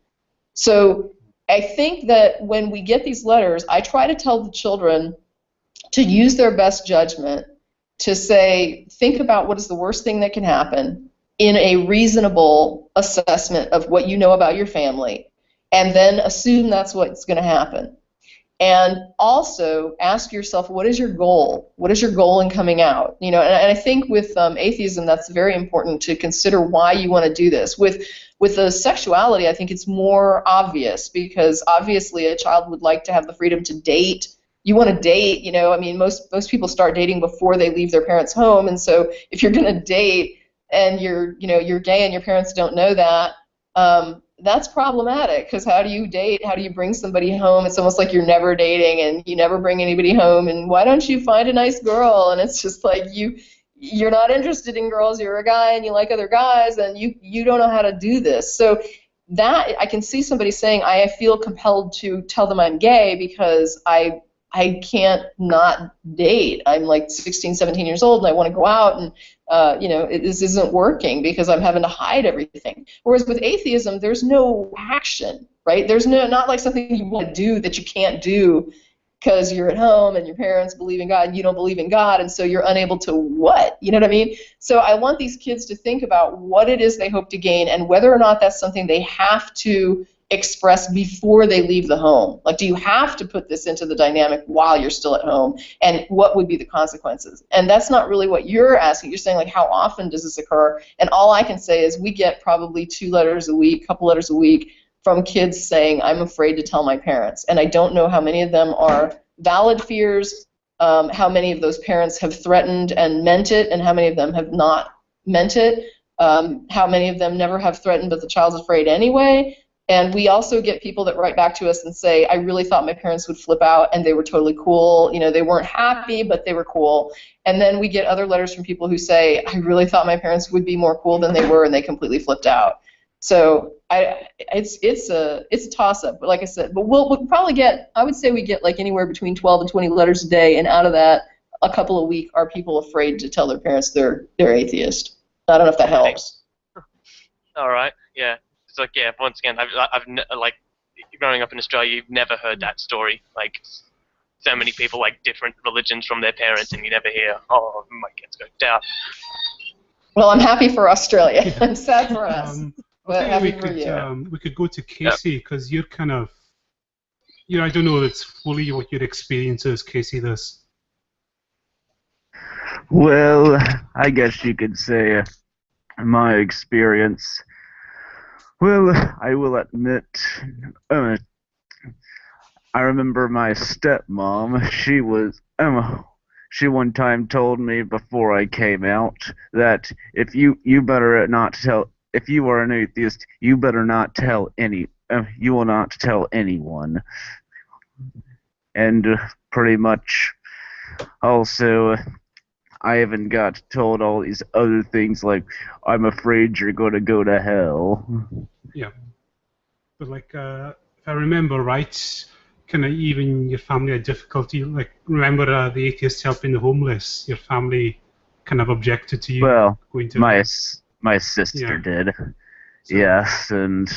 So I think that when we get these letters, I try to tell the children to use their best judgment, to say, think about what is the worst thing that can happen in a reasonable assessment of what you know about your family, and then assume that's what's going to happen. And also ask yourself, what is your goal? What is your goal in coming out? You know, and I think with atheism, that's very important to consider why you want to do this. With the sexuality, I think it's more obvious, because obviously a child would like to have the freedom to date. You want to date, you know, I mean, most people start dating before they leave their parents' home, and so if you're going to date and you're gay and your parents don't know that, that's problematic, because how do you date? How do you bring somebody home? It's almost like you're never dating and you never bring anybody home, and why don't you find a nice girl? And it's just like you're not interested in girls, you're a guy and you like other guys, and you don't know how to do this. So that, I can see somebody saying, I feel compelled to tell them I'm gay because I can't not date. I'm like 16, 17 years old and I want to go out, and this isn't working because I'm having to hide everything. Whereas with atheism, there's no action, right? There's not like something you want to do that you can't do because you're at home and your parents believe in God and you don't believe in God, and so you're unable to what? You know what I mean? So I want these kids to think about what it is they hope to gain and whether or not that's something they have to express before they leave the home. Like, do you have to put this into the dynamic while you're still at home, and what would be the consequences? And that's not really what you're asking. You're saying, like, how often does this occur? And all I can say is we get probably 2 letters a week, couple letters a week from kids saying, I'm afraid to tell my parents. And I don't know how many of them are valid fears, how many of those parents have threatened and meant it, and how many of them have not meant it, how many of them never have threatened but the child's afraid anyway. And we also get people that write back to us and say, I really thought my parents would flip out, and they were totally cool. You know, they weren't happy, but they were cool. And then we get other letters from people who say, I really thought my parents would be more cool than they were, and they completely flipped out. So it's a toss-up. But like I said, but we'll probably get, I would say we get like anywhere between 12 and 20 letters a day, and out of that, a couple a week are people afraid to tell their parents they're atheist. I don't know if that helps. All right. Yeah. It's like, yeah. Once again, like growing up in Australia, you've never heard that story. Like so many people like different religions from their parents, and you never hear, oh, my kids go down. Well, I'm happy for Australia. I'm sad for us. But happy we for could, you. we could go to Casey, because you're kind of, you know, I don't know if it's fully what your experience is, Casey, this. Well, I guess you could say my experience. Well, I will admit, I remember my stepmom. She one time told me before I came out that if you better not tell, if you are an atheist, you better not tell you will not tell anyone. And pretty much, also, I even got told all these other things like, I'm afraid you're going to go to hell. Yeah. But like, if I remember right, kind of even your family had difficulty, like, remember the atheists helping the homeless, your family kind of objected to you going to my sister did. So, yes, and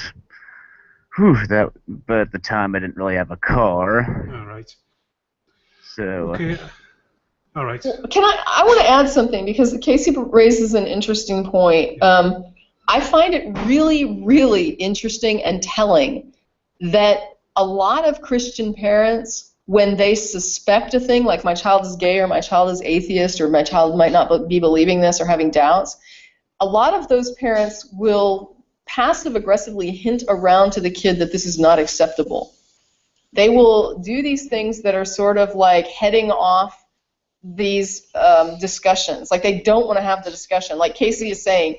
but at the time I didn't really have a car. All right. So okay. All right. I want to add something, because Casey raises an interesting point. I find it really, really interesting and telling that a lot of Christian parents, when they suspect a thing, like my child is gay or my child is atheist or my child might not be believing this or having doubts, a lot of those parents will passive-aggressively hint around to the kid that this is not acceptable. They will do these things that are sort of like heading off these discussions. Like they don't want to have the discussion. Like Casey is saying,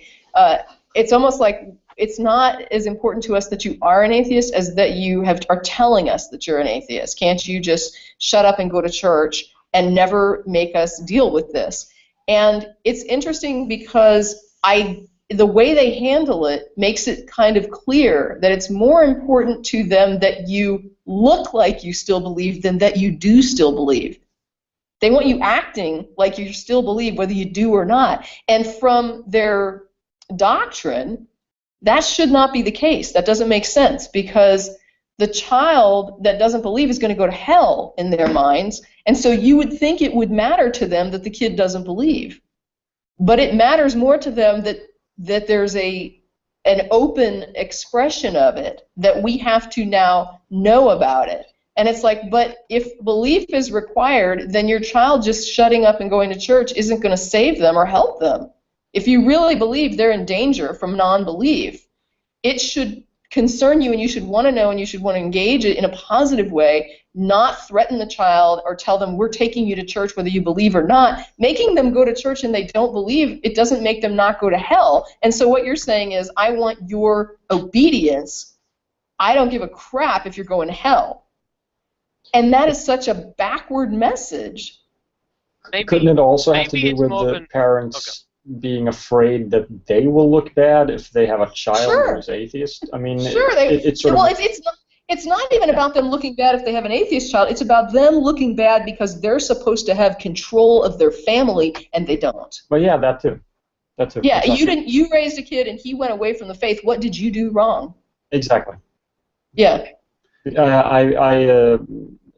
it's almost like it's not as important to us that you are an atheist as that you are telling us that you're an atheist. Can't you just shut up and go to church and never make us deal with this? And it's interesting because the way they handle it makes it kind of clear that it's more important to them that you look like you still believe than that you do still believe. They want you acting like you still believe whether you do or not. And from their doctrine, that should not be the case. That doesn't make sense, because the child that doesn't believe is going to go to hell in their minds, and so you would think it would matter to them that the kid doesn't believe. But it matters more to them that there's an open expression of it, that we have to now know about it. And it's like, but if belief is required, then your child just shutting up and going to church isn't going to save them or help them. If you really believe they're in danger from non-belief, it should concern you, and you should want to know, and you should want to engage it in a positive way, not threaten the child or tell them we're taking you to church whether you believe or not. Making them go to church and they don't believe, it doesn't make them not go to hell. And so what you're saying is, I want your obedience. I don't give a crap if you're going to hell. And that is such a backward message. Couldn't it also have to do with the parents being afraid that they will look bad if they have a child who's atheist? I mean, it's sort of... It's not even about them looking bad if they have an atheist child. It's about them looking bad because they're supposed to have control of their family and they don't. Well, yeah, that too. Yeah, exactly. You raised a kid and he went away from the faith. What did you do wrong? Exactly. Yeah. I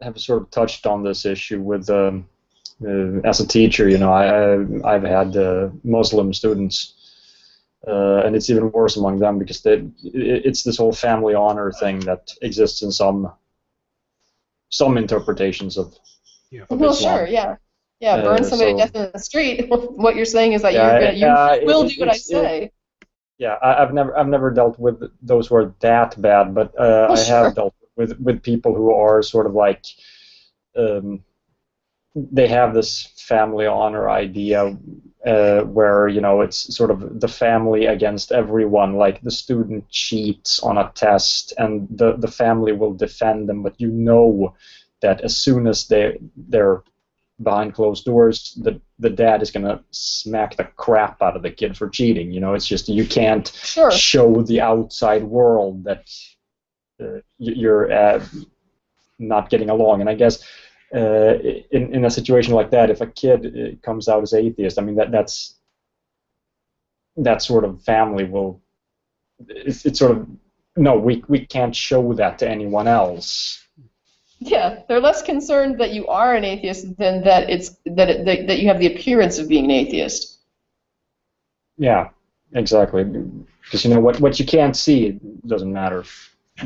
have sort of touched on this issue with as a teacher. You know, I've had Muslim students. And it's even worse among them because it's this whole family honor thing that exists in some interpretations of Islam. Sure, yeah. Burn somebody to death in the street. What you're saying is that you will do what I say. I've never dealt with those who are that bad, but I have dealt with people who are sort of like they have this family honor idea, where it's sort of the family against everyone. Like the student cheats on a test, and the family will defend them, but that as soon as they're behind closed doors, the dad is gonna smack the crap out of the kid for cheating. It's just you can't show the outside world that you're not getting along. And I guess in a situation like that, if a kid comes out as atheist, I mean that sort of family will. It's sort of no, we can't show that to anyone else. Yeah, they're less concerned that you are an atheist than that that you have the appearance of being an atheist. Yeah, exactly. Because what you can't see doesn't matter.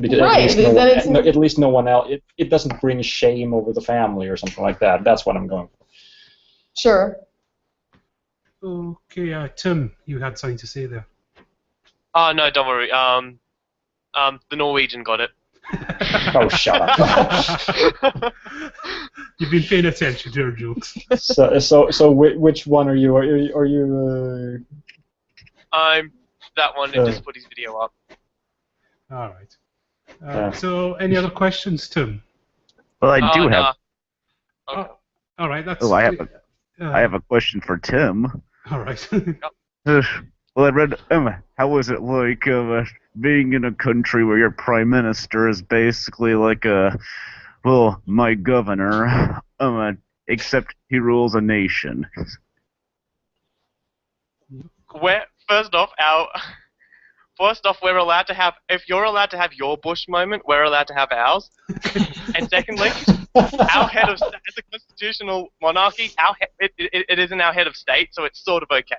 Because right. At least no one else. It doesn't bring shame over the family or something like that. That's what I'm going for. Sure. Okay, Tim, you had something to say there. Oh no, don't worry. The Norwegian got it. Oh, shut up. You've been paying attention to our jokes. So which one are you? Are you? I'm that one who just put his video up. All right. So, any other questions, Tim? Well, I do have. Okay. All right. That's. Oh, I have a question for Tim. All right. Well, I read. How was it like being in a country where your prime minister is basically like my governor, except he rules a nation? First off, we're allowed to have. If you're allowed to have your Bush moment, we're allowed to have ours. And secondly, our head of state, as a constitutional monarchy, it isn't our head of state, so it's sort of okay.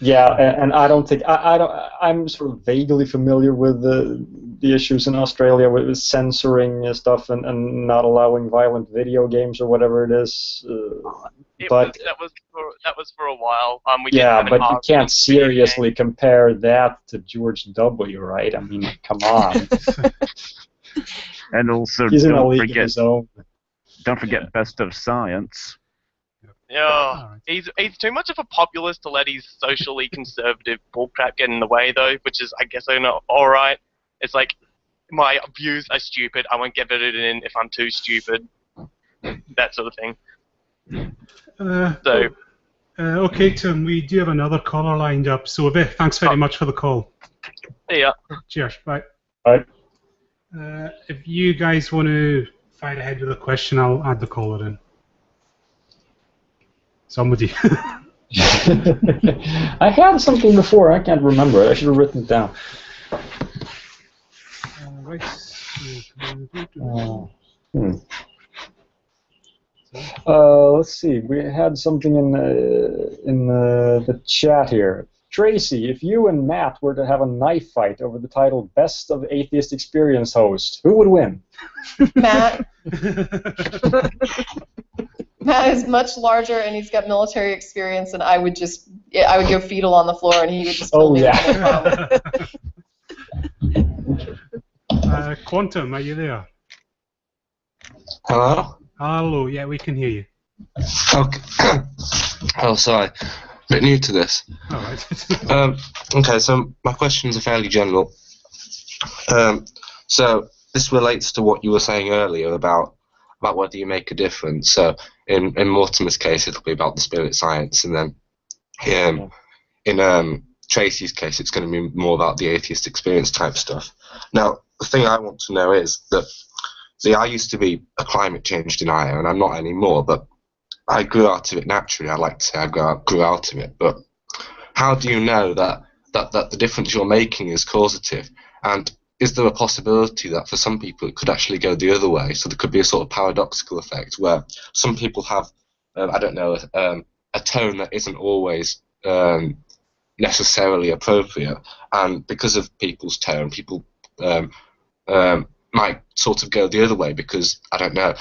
Yeah, and I don't think I'm sort of vaguely familiar with the issues in Australia with censoring stuff and not allowing violent video games or whatever it is. That was for a while. But you can't seriously compare that to George W. Right? I mean, come on. And also, he's in a league of his own. Don't forget Best of Science. Yeah, he's too much of a populist to let his socially conservative bullcrap get in the way, though, which is, I guess, alright. It's like, my views are stupid, I won't get voted in if I'm too stupid. That sort of thing. Okay, Tim, we do have another caller lined up, so thanks very much for the call. Yeah. Cheers, bye. Bye. If you guys want to fire ahead with a question, I'll add the caller in. Somebody. I had something before. I can't remember it. I should have written it down. Right. Let's see. We had something in the chat here. Tracie, if you and Matt were to have a knife fight over the title Best of Atheist Experience Host, who would win? Matt. Matt is much larger and he's got military experience, and I would go fetal on the floor and he would just kill me. Quantum, are you there? Hello? Hello, yeah, we can hear you. Okay. Oh, sorry. A bit new to this. All right. Okay, so my questions are fairly general. So this relates to what you were saying earlier about whether you make a difference. So in Mortimer's case, it'll be about the spirit science, and then in Tracie's case, it's going to be more about the atheist experience type stuff. Now, the thing I want to know is that, see, I used to be a climate change denier, and I'm not anymore, but I grew out of it naturally. I like to say I grew out of it. But how do you know that the difference you're making is causative? And is there a possibility that for some people it could actually go the other way? So there could be a sort of paradoxical effect where some people have, I don't know, a tone that isn't always necessarily appropriate, and because of people's tone, people might sort of go the other way because, I don't know,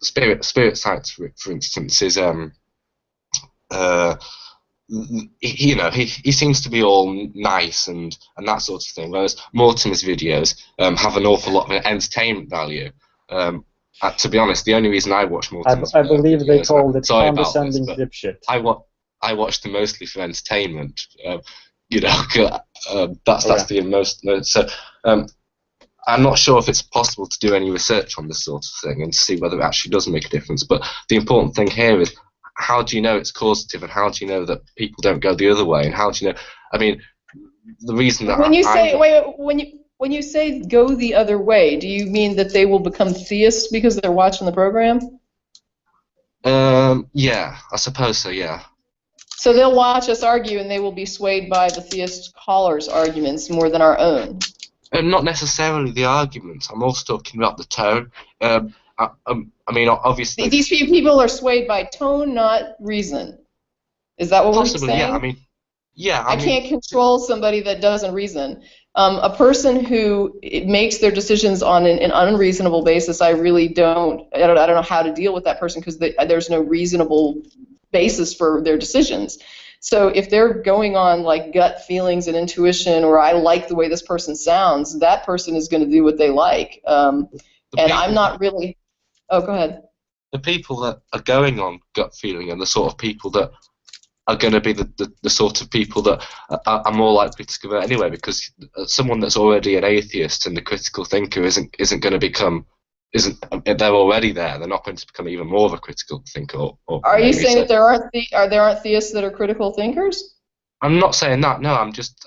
spirit science, for instance, is he seems to be all nice and that sort of thing, whereas Mortimer's videos have an awful lot of entertainment value. To be honest, the only reason I watch Morton's I believe they videos, called it sorry about condescending this, dipshit. I watch them mostly for entertainment. You know, that's the most. So I'm not sure if it's possible to do any research on this sort of thing and to see whether it actually does make a difference. But the important thing here is, how do you know it's causative, and how do you know that people don't go the other way, and how do you know? I mean, the reason that when you say go the other way, do you mean that they will become theists because they're watching the program? Yeah, I suppose so. Yeah. So they'll watch us argue, and they will be swayed by the theist callers' arguments more than our own. Not necessarily the arguments. I'm also talking about the tone. I mean, obviously. These few people are swayed by tone, not reason. Is that what possibly, we're saying? Yeah. I mean, yeah. I can't control somebody that doesn't reason. A person who makes their decisions on an unreasonable basis, I really don't. I don't know how to deal with that person because there's no reasonable basis for their decisions. So if they're going on like gut feelings and intuition, or I like the way this person sounds, that person is going to do what they like. And I'm not really. Oh, go ahead. The people that are going on gut feeling are the sort of people that are going to be the sort of people that are more likely to convert anyway, because someone that's already an atheist and the critical thinker isn't going to become. They're already there. They're not going to become even more of a critical thinker. Are you saying that there aren't theists that are critical thinkers? I'm not saying that. No, I'm just.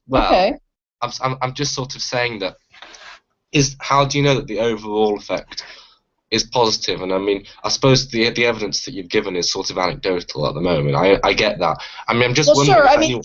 Well, okay. I'm just sort of saying that. How do you know that the overall effect is positive? And I mean, I suppose the evidence that you've given is sort of anecdotal at the moment. I get that. I mean, I'm just wondering. Sure. I mean,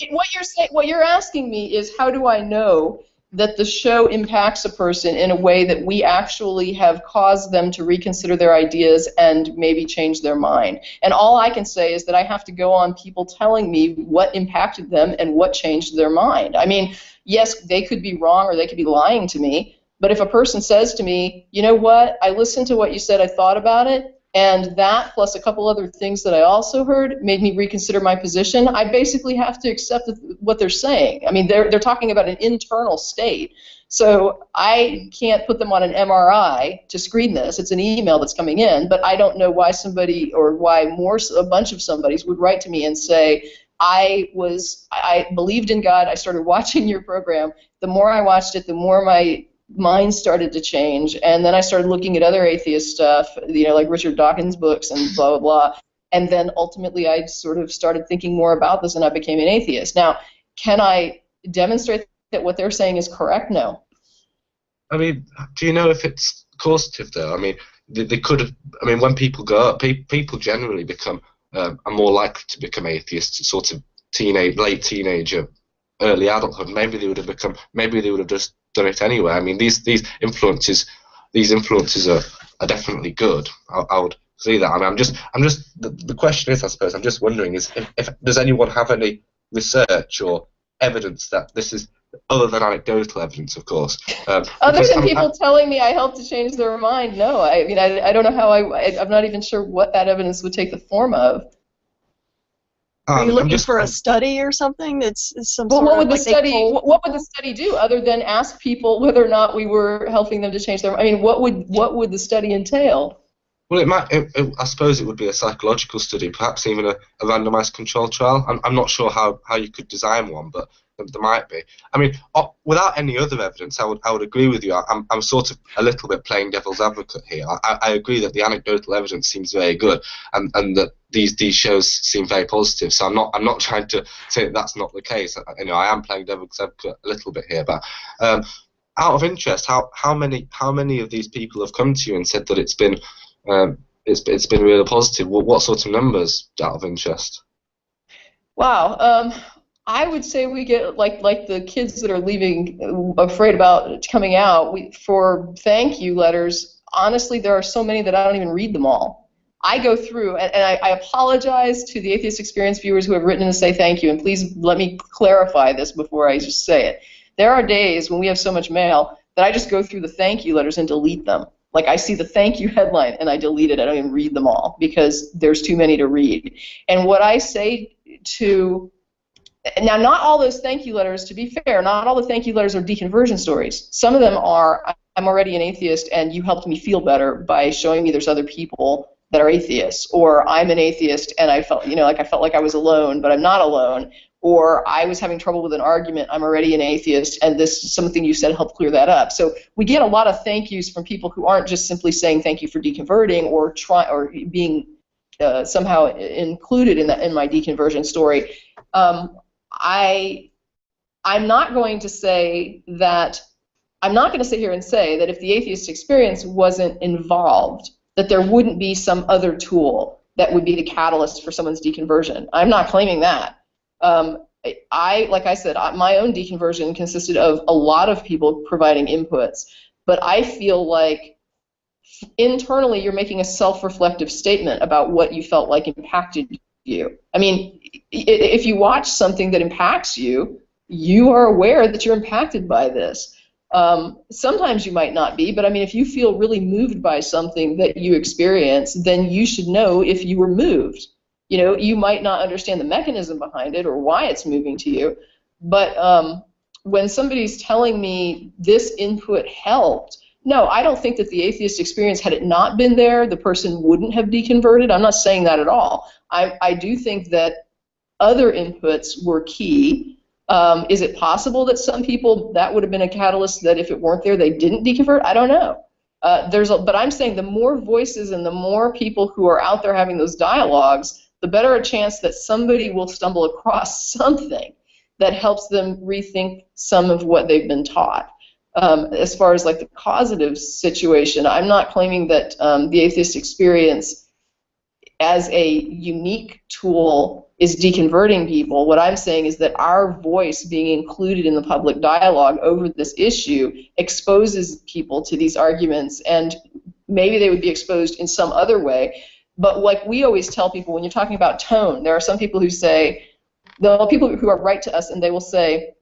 what you're asking me is, how do I know that the show impacts a person in a way that we actually have caused them to reconsider their ideas and maybe change their mind? And all I can say is that I have to go on people telling me what impacted them and what changed their mind. I mean, yes, they could be wrong or they could be lying to me, but if a person says to me, you know what, I listened to what you said, I thought about it, and that plus a couple other things that I also heard made me reconsider my position, I basically have to accept what they're saying. I mean, they're talking about an internal state. So I can't put them on an MRI to screen this. It's an email that's coming in, but I don't know why somebody or why a bunch of somebodies would write to me and say, I believed in God, I started watching your program. The more I watched it, the more my mind started to change, and then I started looking at other atheist stuff, like Richard Dawkins books and blah, blah, blah, and then ultimately I sort of started thinking more about this and I became an atheist. Now, can I demonstrate that what they're saying is correct? No. I mean, do you know if it's causative, though? I mean, they could have, I mean, when people go up, people generally become, are more likely to become atheists, sort of late teenager, early adulthood. Maybe they would have just done it anyway. I mean, these influences are definitely good. I would see that. I mean, I'm just the question is, I suppose, I'm just wondering is if does anyone have any research or evidence that this is, other than anecdotal evidence, of course. Other than people telling me I helped to change their mind, no. I mean, I don't know how I'm not even sure what that evidence would take the form of. Are you looking for a study or something? That's some sort what of would the like study? What would the study do other than ask people whether or not we were helping them to change their? I mean, what would the study entail? Well, I suppose it would be a psychological study, perhaps even a randomized control trial. I'm not sure how you could design one, but there might be. I mean, without any other evidence, I would agree with you. I'm sort of a little bit playing devil's advocate here. I agree that the anecdotal evidence seems very good, and that these shows seem very positive. So I'm not trying to say that that's not the case. I am playing devil's advocate a little bit here, but out of interest, how many of these people have come to you and said that it's been really positive? What sort of numbers, out of interest? Wow. I would say we get like the kids that are leaving afraid about coming out. For thank you letters, honestly, there are so many that I don't even read them all. I go through, and I apologize to the Atheist Experience viewers who have written in to say thank you, and please let me clarify this before I just say it. There are days when we have so much mail that I just go through the thank you letters and delete them. Like, I see the thank you headline and I delete it. I don't even read them all because there's too many to read. And what I say to... Now, not all those thank you letters, to be fair, not all the thank you letters are deconversion stories. Some of them are, I'm already an atheist, and you helped me feel better by showing me there's other people that are atheists, or I'm an atheist and I felt, like I felt like I was alone, but I'm not alone, or I was having trouble with an argument, I'm already an atheist, and this something you said helped clear that up. So we get a lot of thank yous from people who aren't just simply saying thank you for deconverting or being somehow included in my deconversion story. I'm not going to say that. I'm not going to sit here and say that if the atheist experience wasn't involved, that there wouldn't be some other tool that would be the catalyst for someone's deconversion. I'm not claiming that. Like I said, my own deconversion consisted of a lot of people providing inputs, but I feel like internally you're making a self-reflective statement about what you felt like impacted you. I mean, if you watch something that impacts you, you are aware that you're impacted by this. Sometimes you might not be, but I mean, if you feel really moved by something that you experience, then you should know if you were moved. You might not understand the mechanism behind it or why it's moving to you, but when somebody's telling me this input helped, no, I don't think that the atheist experience, had it not been there, the person wouldn't have deconverted. I'm not saying that at all. I do think that other inputs were key. Is it possible that some people, that would have been a catalyst, that if it weren't there, they didn't deconvert? I don't know. But I'm saying the more voices and the more people who are out there having those dialogues, the better a chance that somebody will stumble across something that helps them rethink some of what they've been taught. As far as like the causative situation, I'm not claiming that the atheist experience as a unique tool is deconverting people. What I'm saying is that our voice being included in the public dialogue over this issue exposes people to these arguments, and maybe they would be exposed in some other way. But like we always tell people, when you're talking about tone, there are some people who say, there are people who are right to us, and they will say,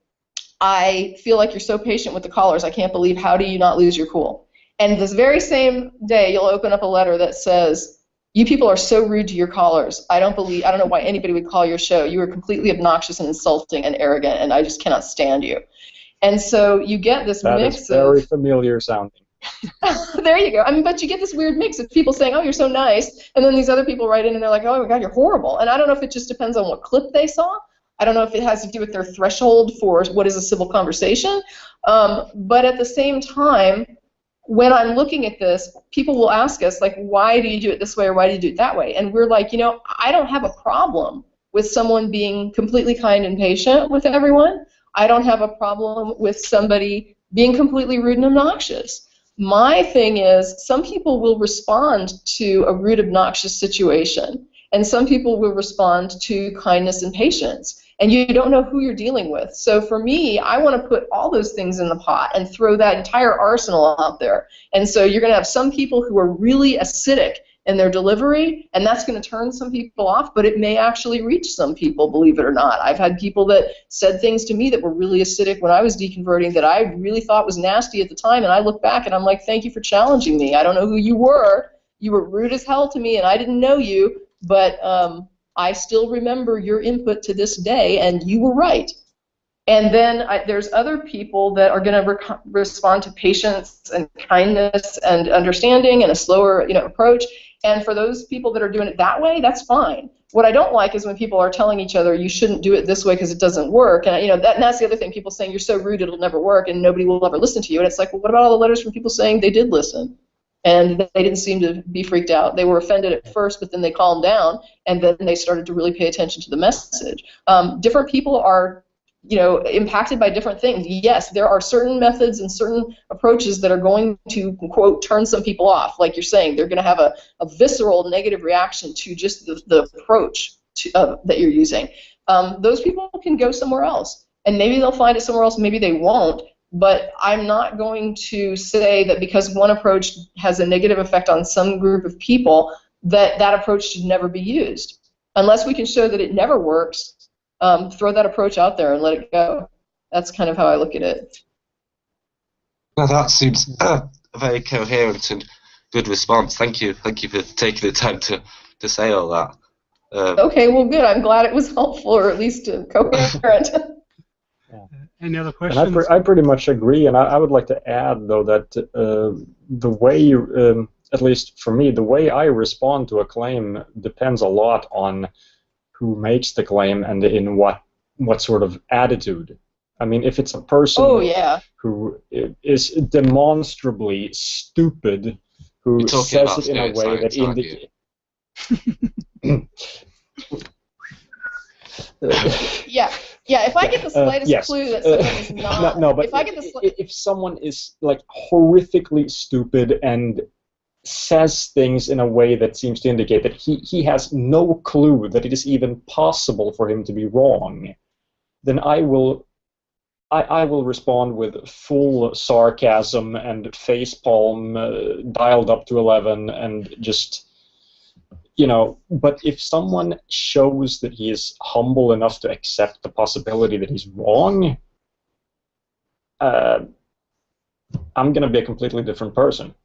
I feel like you're so patient with the callers, I can't believe, how do you not lose your cool? And this very same day, you'll open up a letter that says, you people are so rude to your callers. I don't know why anybody would call your show. You are completely obnoxious and insulting and arrogant, and I just cannot stand you. And so you get this mix of... That is very familiar sounding. There you go. I mean, but you get this weird mix of people saying, oh, you're so nice, and then these other people write in and they're like, oh my God, you're horrible. And I don't know if it just depends on what clip they saw. I don't know if it has to do with their threshold for what is a civil conversation. But at the same time, when I'm looking at this, people will ask us, like, why do you do it this way or why do you do it that way? And we're like, I don't have a problem with someone being completely kind and patient with everyone. I don't have a problem with somebody being completely rude and obnoxious. My thing is, some people will respond to a rude, obnoxious situation, and some people will respond to kindness and patience. And you don't know who you're dealing with. So for me, I want to put all those things in the pot and throw that entire arsenal out there. And so you're going to have some people who are really acidic in their delivery, and that's going to turn some people off, but it may actually reach some people, believe it or not. I've had people that said things to me that were really acidic when I was deconverting that I really thought was nasty at the time, and I look back and I'm like, thank you for challenging me. I don't know who you were. You were rude as hell to me, and I didn't know you, but I still remember your input to this day, and you were right. And then there's other people that are going to respond to patience and kindness and understanding and a slower, approach. And for those people that are doing it that way, that's fine. What I don't like is when people are telling each other you shouldn't do it this way because it doesn't work. And that's the other thing. People saying you're so rude it'll never work and nobody will ever listen to you. And it's like, well, what about all the letters from people saying they did listen? And they didn't seem to be freaked out. They were offended at first, but then they calmed down, and then they started to really pay attention to the message. Different people are, impacted by different things. Yes, there are certain methods and certain approaches that are going to, quote, turn some people off. Like you're saying, they're going to have a visceral negative reaction to just the approach that you're using. Those people can go somewhere else, and maybe they'll find it somewhere else, maybe they won't. But I'm not going to say that because one approach has a negative effect on some group of people that that approach should never be used. Unless we can show that it never works, throw that approach out there and let it go. That's kind of how I look at it. Well, that seems a very coherent and good response. Thank you. Thank you for taking the time to say all that. Okay, well, good. I'm glad it was helpful, or at least coherent. Any other And questions? I pretty much agree, and I would like to add, though, that the way, at least for me, the way I respond to a claim depends a lot on who makes the claim and in what sort of attitude. I mean, if it's a person who is demonstrably stupid, who says it in a way that indicates... If I get the slightest clue that someone is not... No, but if someone is like horrifically stupid and says things in a way that seems to indicate that he has no clue that it is even possible for him to be wrong, then I will respond with full sarcasm and facepalm dialed up to 11 and just... but if someone shows that he is humble enough to accept the possibility that he's wrong, I'm going to be a completely different person.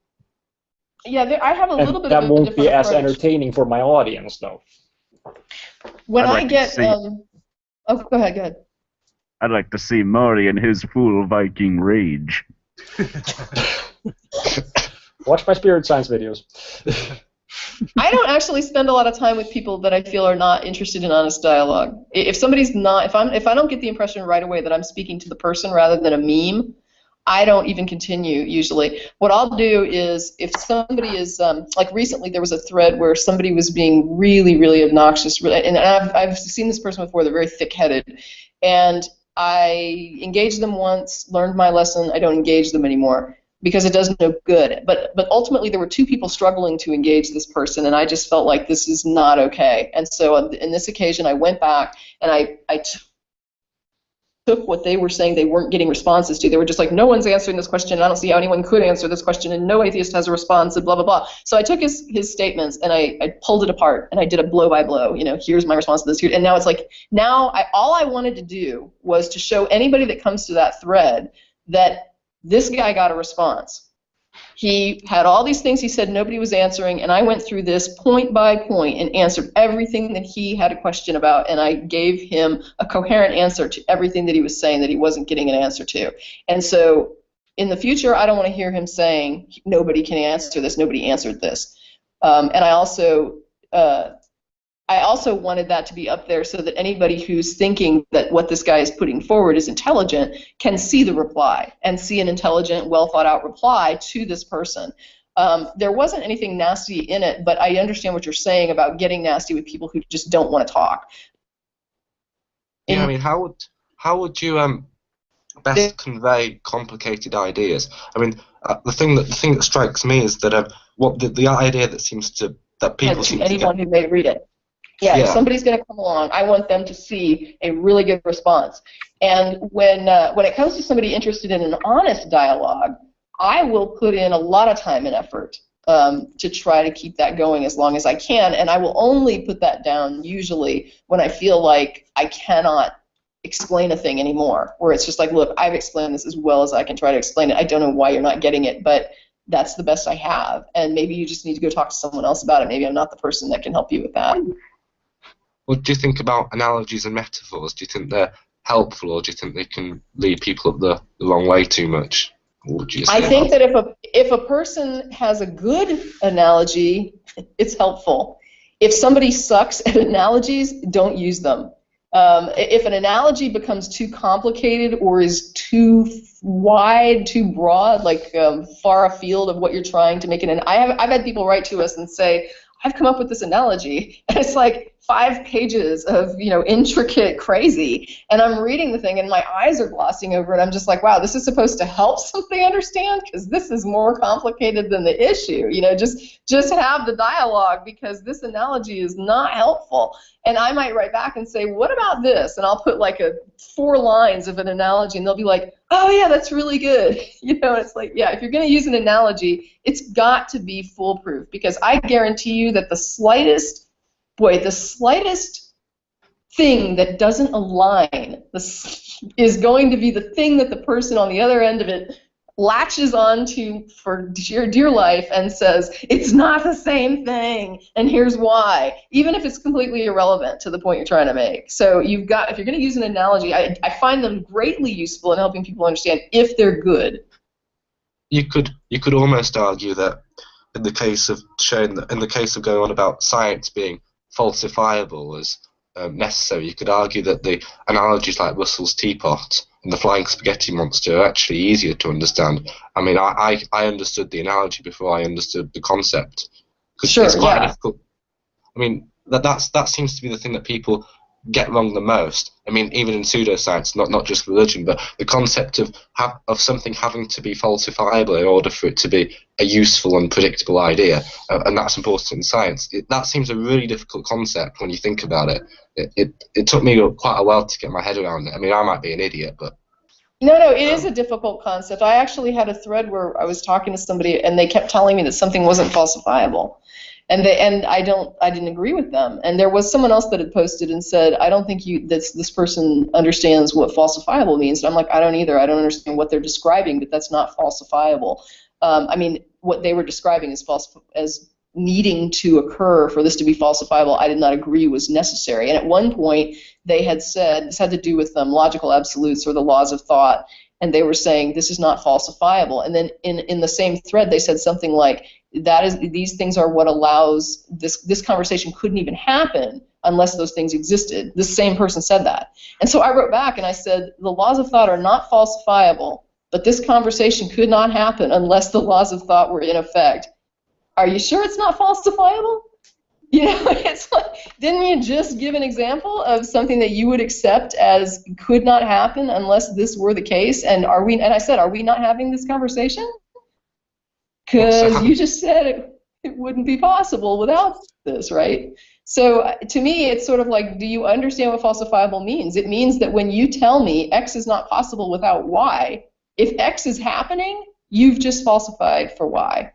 Yeah, I have a little bit of a different approach. That won't be as entertaining for my audience, though. When I get... go ahead. I'd like to see Maury in his full Viking rage. Watch my spirit science videos. I don't actually spend a lot of time with people that I feel are not interested in honest dialogue. If somebody's not, if I don't get the impression right away that I'm speaking to the person rather than a meme, I don't even continue usually. What I'll do is, if somebody is, like recently there was a thread where somebody was being really, really obnoxious, and I've seen this person before, they're very thick-headed, and I engaged them once, learned my lesson, I don't engage them anymore, because it does no good. But ultimately there were two people struggling to engage this person, and I just felt like this is not okay. And so in this occasion I went back and I took what they were saying they weren't getting responses to. They were just like, no one's answering this question, and I don't see how anyone could answer this question, and no atheist has a response, and blah, blah, blah. So I took his statements, and I pulled it apart, and I did a blow-by-blow, here's my response to this, and now it's like, all I wanted to do was to show anybody that comes to that thread that this guy got a response. He had all these things he said nobody was answering, and I went through this point by point and answered everything that he had a question about, and I gave him a coherent answer to everything that he was saying that he wasn't getting an answer to. And so in the future, I don't want to hear him saying, nobody can answer this, nobody answered this. And I also wanted that to be up there so that anybody who's thinking that what this guy is putting forward is intelligent can see the reply and see an intelligent, well-thought-out reply to this person. There wasn't anything nasty in it, but I understand what you're saying about getting nasty with people who just don't want to talk. Yeah, I mean, how would you best convey complicated ideas? I mean, the thing that strikes me is that the idea that people seem to anyone who may read it. Yeah, if somebody's going to come along, I want them to see a really good response. And when it comes to somebody interested in an honest dialogue, I will put in a lot of time and effort to try to keep that going as long as I can, and I will only put that down usually when I feel like I cannot explain a thing anymore, where it's just like, look, I've explained this as well as I can try to explain it. I don't know why you're not getting it, but that's the best I have, and maybe you just need to go talk to someone else about it. Maybe I'm not the person that can help you with that. What do you think about analogies and metaphors? Do you think they're helpful, or do you think they can lead people up the wrong way too much? I think that if a person has a good analogy, it's helpful. If somebody sucks at analogies, don't use them. If an analogy becomes too complicated or is too wide, too broad, like far afield of what you're trying to make it, and I've had people write to us and say, I've come up with this analogy, and it's like 5 pages of, intricate crazy, and I'm reading the thing and my eyes are glossing over it. I'm just like, wow, this is supposed to help somebody understand, because this is more complicated than the issue. Just have the dialogue, because this analogy is not helpful. And I might write back and say, what about this? And I'll put like 4 lines of an analogy, and they'll be like, oh yeah, that's really good. It's like, yeah, if you're going to use an analogy, it's got to be foolproof, because I guarantee you that the slightest thing that doesn't align is going to be the thing that the person on the other end of it latches onto for dear life and says, it's not the same thing, and here's why, even if it's completely irrelevant to the point you're trying to make. So you've got, if you're going to use an analogy, I find them greatly useful in helping people understand if they're good. You could almost argue that in the case of showing that, in the case of going on about science being falsifiable as necessary, you could argue that the analogies like Russell's teapot and the flying spaghetti monster are actually easier to understand. I mean, I understood the analogy before I understood the concept. Sure, it's quite yeah. difficult. I mean, that seems to be the thing that people get wrong the most. I mean, even in pseudoscience, not just religion, but the concept of something having to be falsifiable in order for it to be a useful and predictable idea, and that's important in science. That seems a really difficult concept when you think about it. It took me quite a while to get my head around it. I mean, I might be an idiot, but... No, it is a difficult concept. I actually had a thread where I was talking to somebody, and they kept telling me that something wasn't falsifiable. And I didn't agree with them. And there was someone else that had posted and said, I don't think this person understands what falsifiable means. And I'm like, I don't either. I don't understand what they're describing, but that's not falsifiable. I mean, what they were describing as needing to occur for this to be falsifiable, I did not agree was necessary. And at one point, they had said, this had to do with logical absolutes or the laws of thought, and they were saying this is not falsifiable. And then in the same thread, they said something like, these things are what allows this conversation couldn't even happen unless those things existed. The same person said that. And so I wrote back and I said, the laws of thought are not falsifiable, but this conversation could not happen unless the laws of thought were in effect. Are you sure it's not falsifiable? You know, it's like, didn't you just give an example of something that you would accept as could not happen unless this were the case? And I said, are we not having this conversation? Because you just said it wouldn't be possible without this, right? So to me, it's sort of like, do you understand what falsifiable means? It means that when you tell me X is not possible without Y, if X is happening, you've just falsified for Y.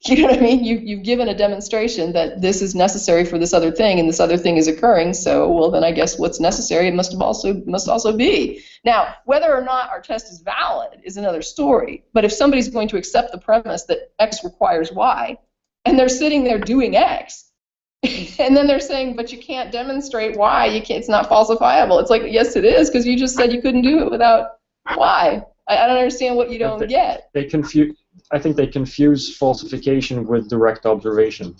You know what I mean? You've given a demonstration that this is necessary for this other thing, and this other thing is occurring. So, well, then I guess what's necessary it must also be. Now, whether or not our test is valid is another story. But if somebody's going to accept the premise that X requires Y, and they're sitting there doing X, and then they're saying, but you can't demonstrate Y, it's not falsifiable. It's like, yes, it is, because you just said you couldn't do it without Y. I don't understand what you don't get. I think they confuse falsification with direct observation.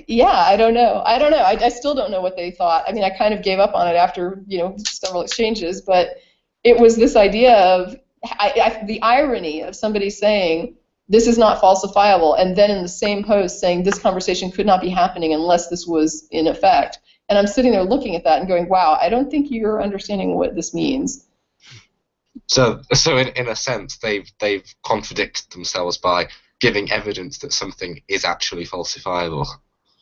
Yeah, I don't know. I still don't know what they thought. I mean, I kind of gave up on it after several exchanges, but it was this idea of the irony of somebody saying this is not falsifiable, and then in the same post saying this conversation could not be happening unless this was in effect. And I'm sitting there looking at that and going, wow, I don't think you're understanding what this means. So in a sense, they've contradicted themselves by giving evidence that something is actually falsifiable.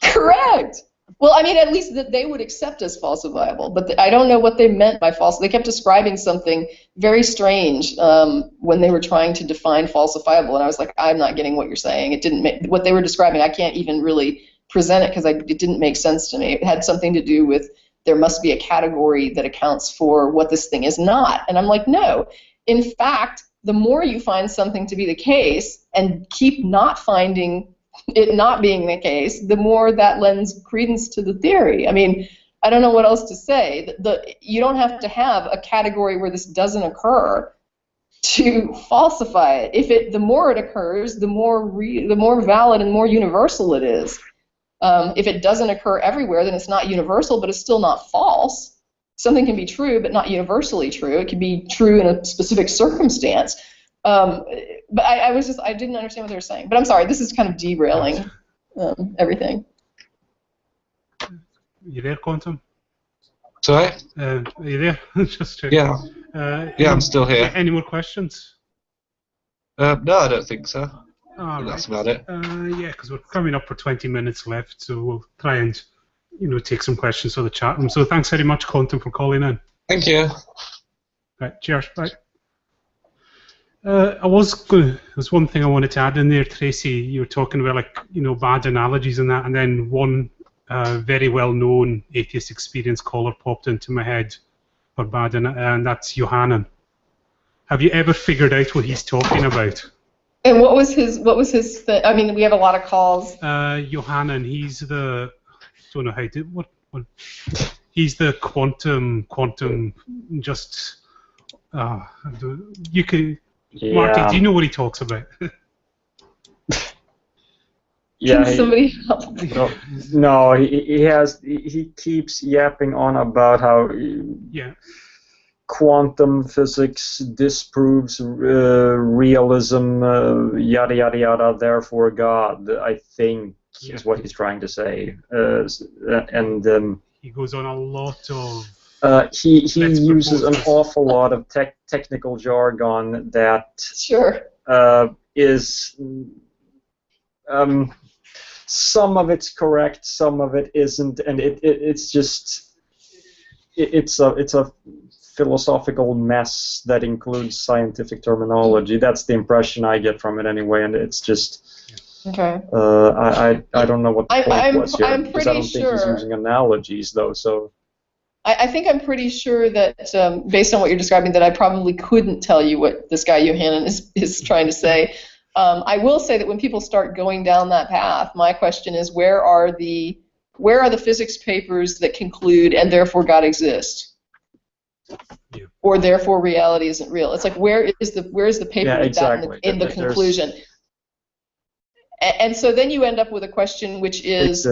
Correct. Well, I mean, at least that they would accept as falsifiable, but I don't know what they meant by false. They kept describing something very strange when they were trying to define falsifiable, and I was like, I'm not getting what you're saying. It didn't make what they were describing. I can't even really present it because it didn't make sense to me. It had something to do with there must be a category that accounts for what this thing is not. And I'm like, no. In fact, the more you find something to be the case and keep not finding it not being the case, the more that lends credence to the theory. I mean, I don't know what else to say. You don't have to have a category where this doesn't occur to falsify it. The more it occurs, the more valid and more universal it is. If it doesn't occur everywhere, then it's not universal, but it's still not false. Something can be true, but not universally true. It can be true in a specific circumstance. But I didn't understand what they were saying. But I'm sorry, this is kind of derailing everything. You there, Quantum? Sorry? Are you there? Just checking. Yeah. I'm still here. Any more questions? No, I don't think so. All That's right. about it. Yeah, because we're coming up for 20 minutes left, so we'll try and take some questions for the chat room. So thanks very much, Quantum, for calling in. Thank you. Right, cheers. Bye. There's one thing I wanted to add in there, Tracie. You were talking about bad analogies and that, and then one very well-known Atheist Experience caller popped into my head for bad, and that's Johannan. Have you ever figured out what he's talking about? And what was his thing? I mean, we have a lot of calls. Johannan, he's the, don't know how to, what he's the quantum, just, you could, Yeah. Marty, do you know what he talks about? Yeah. Can somebody help? No, he keeps yapping on about how Yeah. quantum physics disproves realism, yada yada yada. Therefore, God, I think, is what he's trying to say. He goes on a lot of. He uses an propose this. awful lot of technical jargon that Sure. is. Some of it's correct, some of it isn't, and it's just it's a philosophical mess that includes scientific terminology. That's the impression I get from it anyway, and it's just. Okay. I don't know what the point was here, I'm because I don't pretty think he's sure. using analogies though. So. I think I'm pretty sure that, based on what you're describing, that I probably couldn't tell you what this guy Johannan is trying to say. I will say that when people start going down that path, my question is, where are the physics papers that conclude and therefore God exists, or therefore reality isn't real? It's like, where is the paper with that in the conclusion? And so then you end up with a question which is,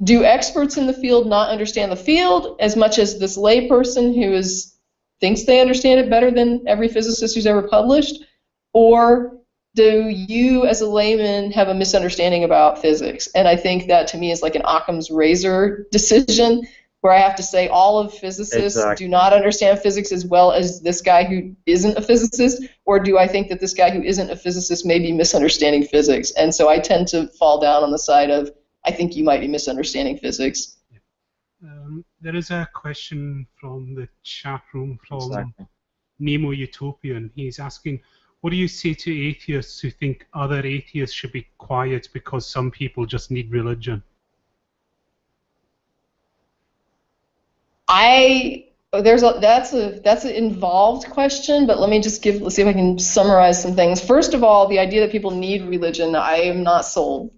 do experts in the field not understand the field as much as this layperson who thinks they understand it better than every physicist who's ever published? Or do you, as a layman, have a misunderstanding about physics? And I think that, to me, is like an Occam's razor decision, where I have to say all of physicists do not understand physics as well as this guy who isn't a physicist, or do I think that this guy who isn't a physicist may be misunderstanding physics? And so I tend to fall down on the side of, I think you might be misunderstanding physics. There is a question from the chat room from Nemo Utopian. He's asking, what do you say to atheists who think other atheists should be quiet because some people just need religion? That's an involved question, but let me just let's see if I can summarize some things. First of all, the idea that people need religion, I am not sold.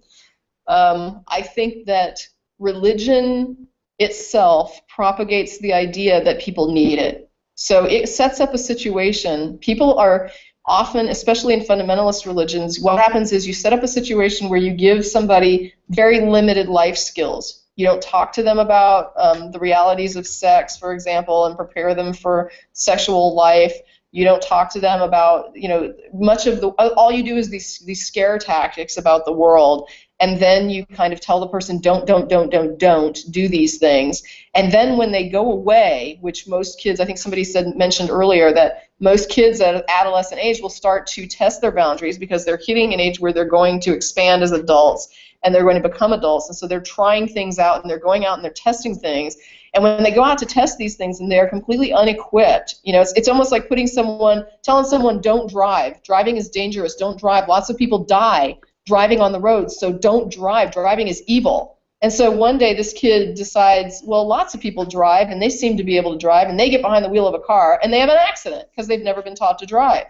I think that religion itself propagates the idea that people need it. So it sets up a situation. People are often, especially in fundamentalist religions, what happens is you set up a situation where you give somebody very limited life skills. You don't talk to them about the realities of sex, for example, and prepare them for sexual life. You don't talk to them about, much of all you do is these scare tactics about the world, and then you kind of tell the person, don't do these things. And then when they go away, which most kids, I think somebody mentioned earlier that most kids at adolescent age will start to test their boundaries because they're hitting an age where they're going to expand as adults and they're going to become adults. And so they're trying things out and they're going out and they're testing things. And when they go out to test these things and they're completely unequipped, it's almost like telling someone don't drive. Driving is dangerous. Don't drive. Lots of people die driving on the roads, so don't drive. Driving is evil. And so one day this kid decides, well, lots of people drive and they seem to be able to drive, and they get behind the wheel of a car and they have an accident because they've never been taught to drive,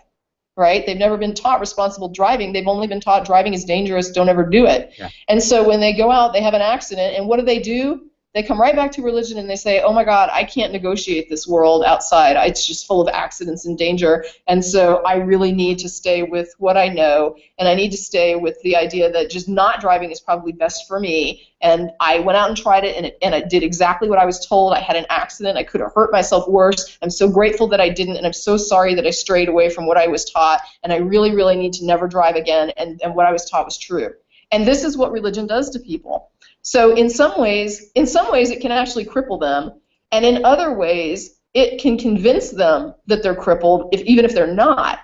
right? They've never been taught responsible driving. They've only been taught driving is dangerous, don't ever do it. Yeah. And so when they go out, they have an accident, and what do? They come right back to religion and they say, oh my God, I can't negotiate this world outside. It's just full of accidents and danger. And so I really need to stay with what I know, and I need to stay with the idea that just not driving is probably best for me. And I went out and tried it, and I did exactly what I was told. I had an accident. I could have hurt myself worse. I'm so grateful that I didn't, and I'm so sorry that I strayed away from what I was taught, and I really, really need to never drive again, and what I was taught was true. And this is what religion does to people. So in some ways it can actually cripple them, and in other ways it can convince them that they're crippled, even if they're not.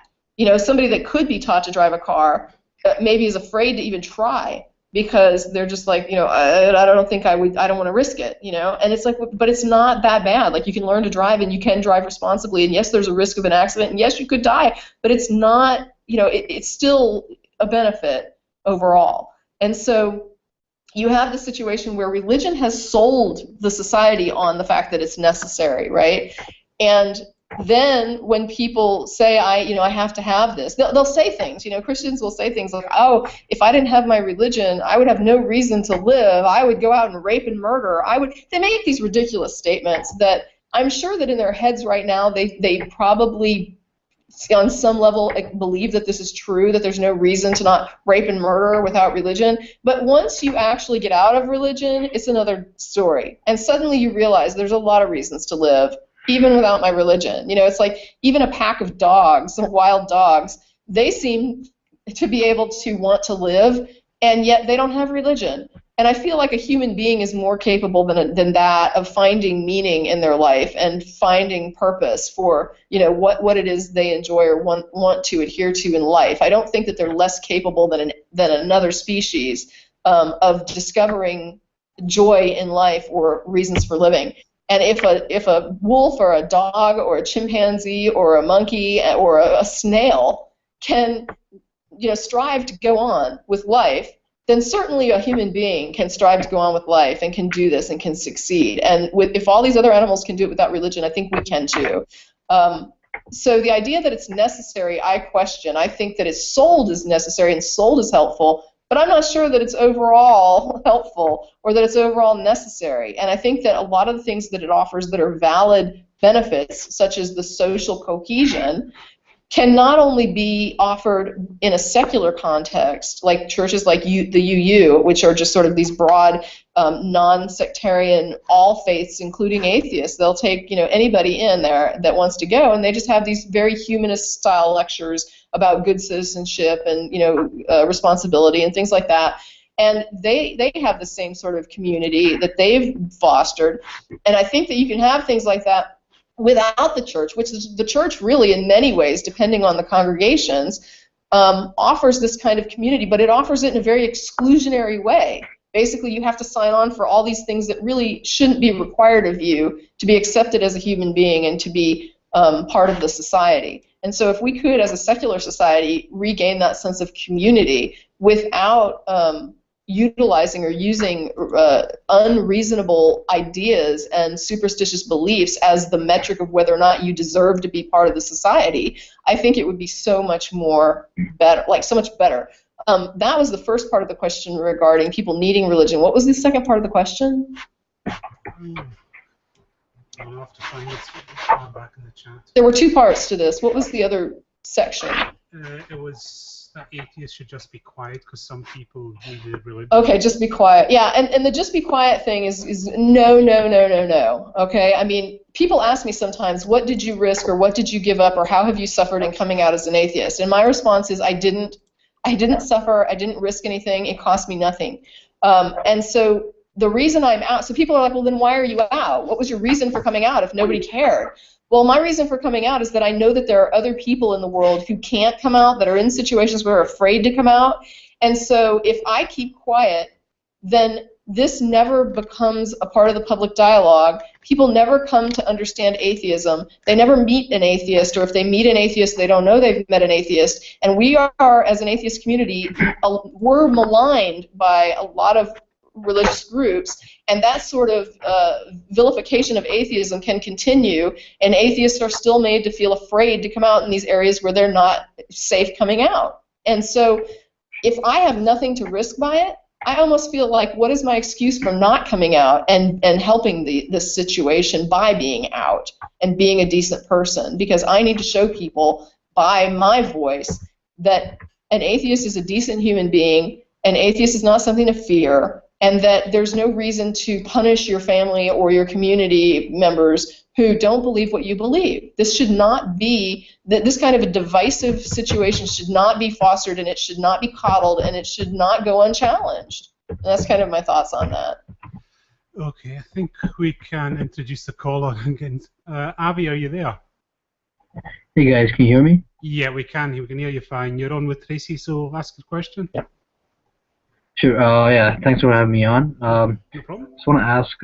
Somebody that could be taught to drive a car maybe is afraid to even try because they're just like, I don't think I would. I don't want to risk it, And it's like, but it's not that bad. Like, you can learn to drive and you can drive responsibly, and yes, there's a risk of an accident, and yes, you could die, but it's not. It's still a benefit overall. And so you have the situation where religion has sold the society on the fact that it's necessary, right? And then when people say, I have to have this, they'll say things. Christians will say things like, oh, if I didn't have my religion, I would have no reason to live. I would go out and rape and murder. They make these ridiculous statements that I'm sure that in their heads right now, they probably on some level believe that this is true, that there's no reason to not rape and murder without religion. But once you actually get out of religion, it's another story. And suddenly you realize there's a lot of reasons to live, even without my religion. It's like even a pack of dogs, wild dogs, they seem to be able to want to live, and yet they don't have religion. And I feel like a human being is more capable than that of finding meaning in their life and finding purpose for what it is they enjoy or want to adhere to in life. I don't think that they're less capable than another species of discovering joy in life or reasons for living. And if a wolf or a dog or a chimpanzee or a monkey or a snail can strive to go on with life, then certainly a human being can strive to go on with life and can do this and can succeed. And if all these other animals can do it without religion, I think we can too. So the idea that it's necessary, I question. I think that it's sold as necessary and sold as helpful, but I'm not sure that it's overall helpful or that it's overall necessary. And I think that a lot of the things that it offers that are valid benefits, such as the social cohesion, can not only be offered in a secular context, like churches like the UU, which are just sort of these broad, non-sectarian, all faiths, including atheists. They'll take anybody in there that wants to go, and they just have these very humanist-style lectures about good citizenship and responsibility and things like that. And they have the same sort of community that they've fostered. And I think that you can have things like that without the church, which is the church really in many ways, depending on the congregations, offers this kind of community, but it offers it in a very exclusionary way. Basically, you have to sign on for all these things that really shouldn't be required of you to be accepted as a human being and to be part of the society. And so if we could, as a secular society, regain that sense of community without utilizing or using unreasonable ideas and superstitious beliefs as the metric of whether or not you deserve to be part of the society, I think it would be so much more better, so much better. That was the first part of the question regarding people needing religion. What was the second part of the question? I'll have to find it back in the chat. There were two parts to this. What was the other section? It was that atheists should just be quiet because some people needed religion. Okay, just be quiet. Yeah, and the just be quiet thing is no. Okay, I mean, people ask me sometimes, what did you risk or what did you give up or how have you suffered in coming out as an atheist? And my response is I didn't suffer. I didn't risk anything. It cost me nothing. And so the reason I'm out, so people are like, well, then why are you out? What was your reason for coming out if nobody cared? Well, my reason for coming out is that I know that there are other people in the world who can't come out, that are in situations where they're afraid to come out. And so if I keep quiet, then this never becomes a part of the public dialogue. People never come to understand atheism. They never meet an atheist, or if they meet an atheist, they don't know they've met an atheist. And we are, as an atheist community, we're maligned by a lot of religious groups, and that sort of vilification of atheism can continue, and atheists are still made to feel afraid to come out in these areas where they're not safe coming out. And so if I have nothing to risk by it, I almost feel like, what is my excuse for not coming out and helping this situation by being out and being a decent person? Because I need to show people by my voice that an atheist is a decent human being, an atheist is not something to fear, and that there's no reason to punish your family or your community members who don't believe what you believe. This should not be, this kind of a divisive situation should not be fostered, and it should not be coddled, and it should not go unchallenged. And that's kind of my thoughts on that. Okay, I think we can introduce the caller again. Avi, are you there? Hey guys, can you hear me? Yeah, we can. We can hear you fine. You're on with Tracie, so ask a question. Yeah. Sure. Yeah. Thanks for having me on. No problem. Just want to ask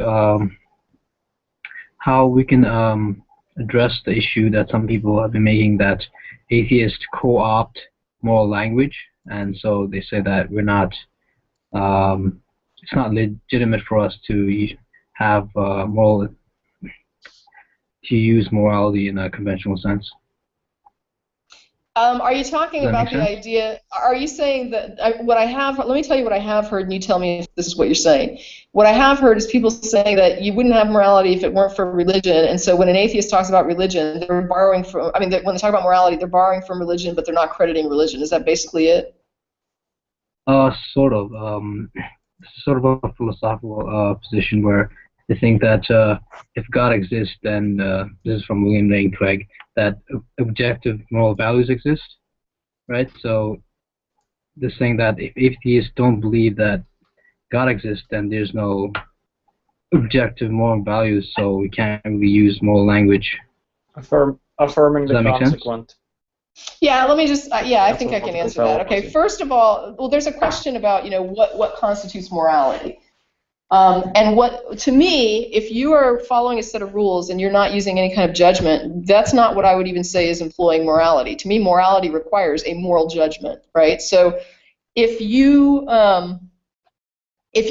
how we can address the issue that some people have been making, that atheists co-opt moral language, and so they say that we're not. It's not legitimate for us to have moral to use morality in a conventional sense. Are you talking about the idea? Are you saying that what I have? Let me tell you what I have heard, and you tell me if this is what you're saying. What I have heard is people saying that you wouldn't have morality if it weren't for religion, and so when an atheist talks about religion, they're borrowing from. I mean, when they talk about morality, they're borrowing from religion, but they're not crediting religion. Is that basically it? Sort of. Sort of a philosophical position where they think that if God exists, then this is from William Lane Craig, that objective moral values exist, right? So they're saying that if atheists don't believe that God exists, then there's no objective moral values, so we can't really use moral language. Affirming the consequent. Yeah, let me just, I think I can answer that. Okay, first of all, well, there's a question about, what constitutes morality. And to me, if you are following a set of rules and you're not using any kind of judgment, that's not what I would even say is employing morality. To me, morality requires a moral judgment, right? So if you're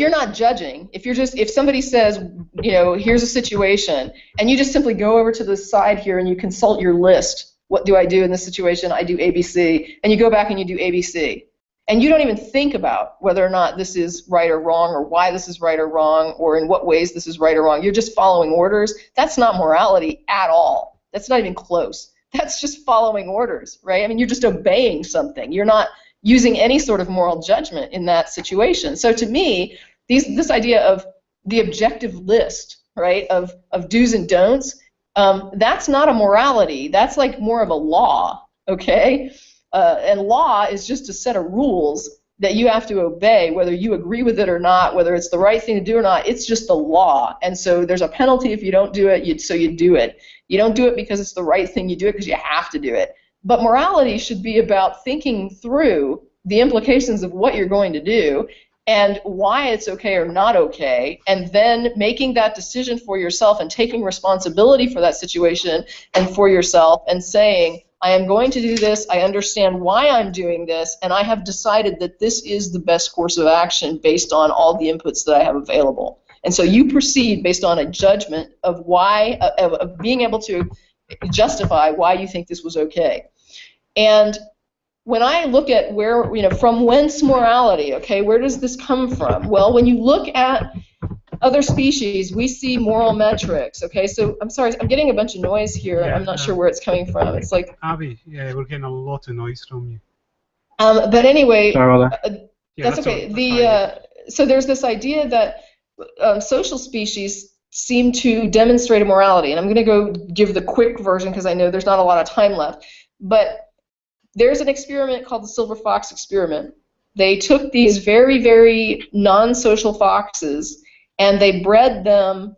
not judging, if somebody says, here's a situation, and you just simply go over to the side here and you consult your list, what do I do in this situation? I do ABC, and you go back and you do ABC. And you don't even think about whether or not this is right or wrong, or why this is right or wrong, or in what ways this is right or wrong. You're just following orders. That's not morality at all. That's not even close. That's just following orders, right? I mean, you're just obeying something. You're not using any sort of moral judgment in that situation. So to me, this idea of the objective list, right, of do's and don'ts, that's not a morality. That's like more of a law, okay? And law is just a set of rules that you have to obey, whether you agree with it or not, whether it's the right thing to do or not. It's just a law. And so there's a penalty if you don't do it, so you do it. You don't do it because it's the right thing. You do it because you have to do it. But morality should be about thinking through the implications of what you're going to do and why it's okay or not okay, and then making that decision for yourself and taking responsibility for that situation and for yourself and saying, I am going to do this, I understand why I'm doing this, and I have decided that this is the best course of action based on all the inputs that I have available. And so you proceed based on a judgment of why, of being able to justify why you think this was okay. And when I look at where, from whence morality, okay, where does this come from? Well, when you look at other species, we see moral metrics, okay? So, I'm sorry, I'm getting a bunch of noise here. Yeah, I'm not sure where it's coming from. It's like... Abby, yeah, we're getting a lot of noise from you. But anyway, that's okay. So there's this idea that social species seem to demonstrate a morality, and I'm going to go give the quick version because I know there's not a lot of time left. But there's an experiment called the silver fox experiment. They took these very, very non-social foxes and they bred them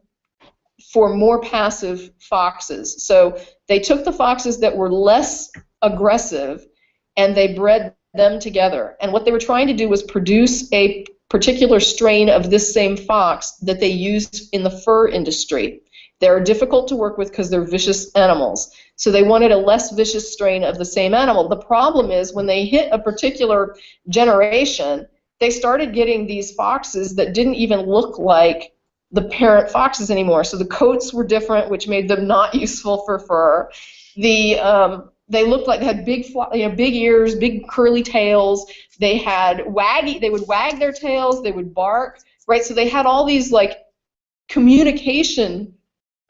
for more passive foxes. So they took the foxes that were less aggressive and they bred them together. And what they were trying to do was produce a particular strain of this same fox that they used in the fur industry. They're difficult to work with because they're vicious animals. So they wanted a less vicious strain of the same animal. The problem is when they hit a particular generation, they started getting these foxes that didn't even look like the parent foxes anymore. So the coats were different, which made them not useful for fur. They looked like they had big ears, big curly tails. They had they would wag their tails, they would bark, right? So they had all these like communication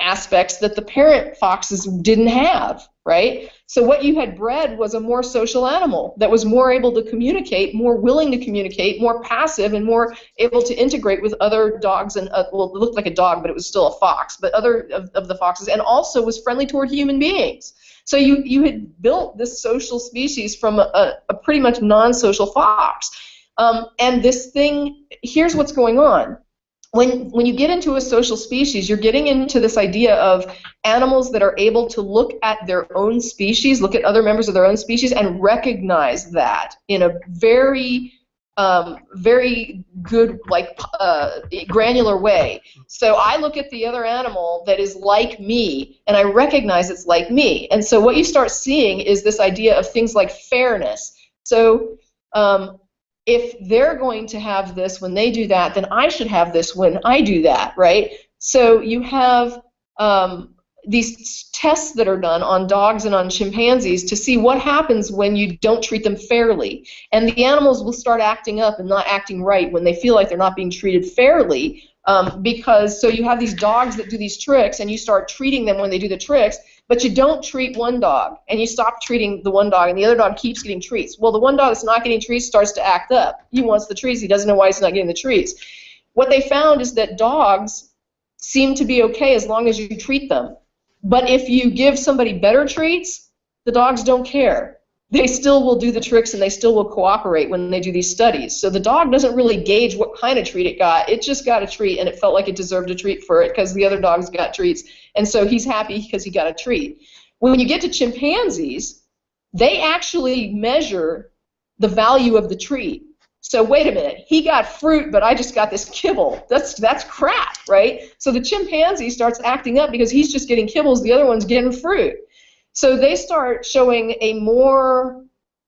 aspects that the parent foxes didn't have, right? So what you had bred was a more social animal that was more able to communicate, more willing to communicate, more passive, and more able to integrate with other dogs and, well, it looked like a dog, but it was still a fox, but other of the foxes, and also was friendly toward human beings. So you had built this social species from a pretty much non-social fox. And this thing, here's what's going on. When you get into a social species, you're getting into this idea of animals that are able to look at their own species, look at other members of their own species, and recognize that in a very, very good, like, granular way. So I look at the other animal that is like me, and I recognize it's like me. And so what you start seeing is this idea of things like fairness. So if they're going to have this when they do that, then I should have this when I do that, right? So you have these tests that are done on dogs and on chimpanzees to see what happens when you don't treat them fairly. And the animals will start acting up and not acting right when they feel like they're not being treated fairly. Because so you have these dogs that do these tricks, and you start treating them when they do the tricks, but you don't treat one dog, and you stop treating the one dog, and the other dog keeps getting treats. Well, the one dog that's not getting treats starts to act up. He wants the treats. He doesn't know why he's not getting the treats. What they found is that dogs seem to be okay as long as you treat them. But if you give somebody better treats, the dogs don't care. They still will do the tricks, and they still will cooperate when they do these studies. So the dog doesn't really gauge what kind of treat it got. It just got a treat, and it felt like it deserved a treat for it because the other dogs got treats. And so he's happy because he got a treat. When you get to chimpanzees, they actually measure the value of the treat. So wait a minute, he got fruit, but I just got this kibble. That's crap, right? So the chimpanzee starts acting up because he's just getting kibbles, the other one's getting fruit. So they start showing a more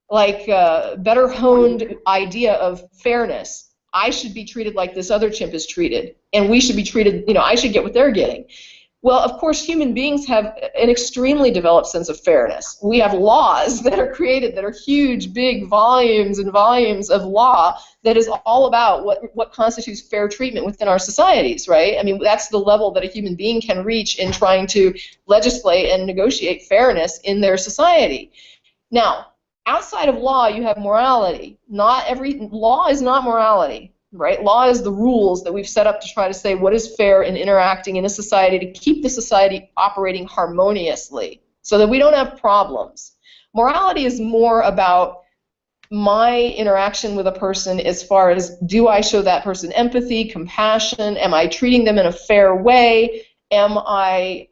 better honed idea of fairness. I should be treated like this other chimp is treated, and we should be treated, I should get what they're getting. Well, of course, human beings have an extremely developed sense of fairness. We have laws that are created that are huge, big volumes and volumes of law that is all about what constitutes fair treatment within our societies, right? I mean, that's the level that a human being can reach in trying to legislate and negotiate fairness in their society. Now, outside of law, you have morality. Not every law is not morality. Right? Law is the rules that we've set up to try to say what is fair in interacting in a society to keep the society operating harmoniously so that we don't have problems. Morality is more about my interaction with a person as far as, do I show that person empathy, compassion, am I treating them in a fair way, do I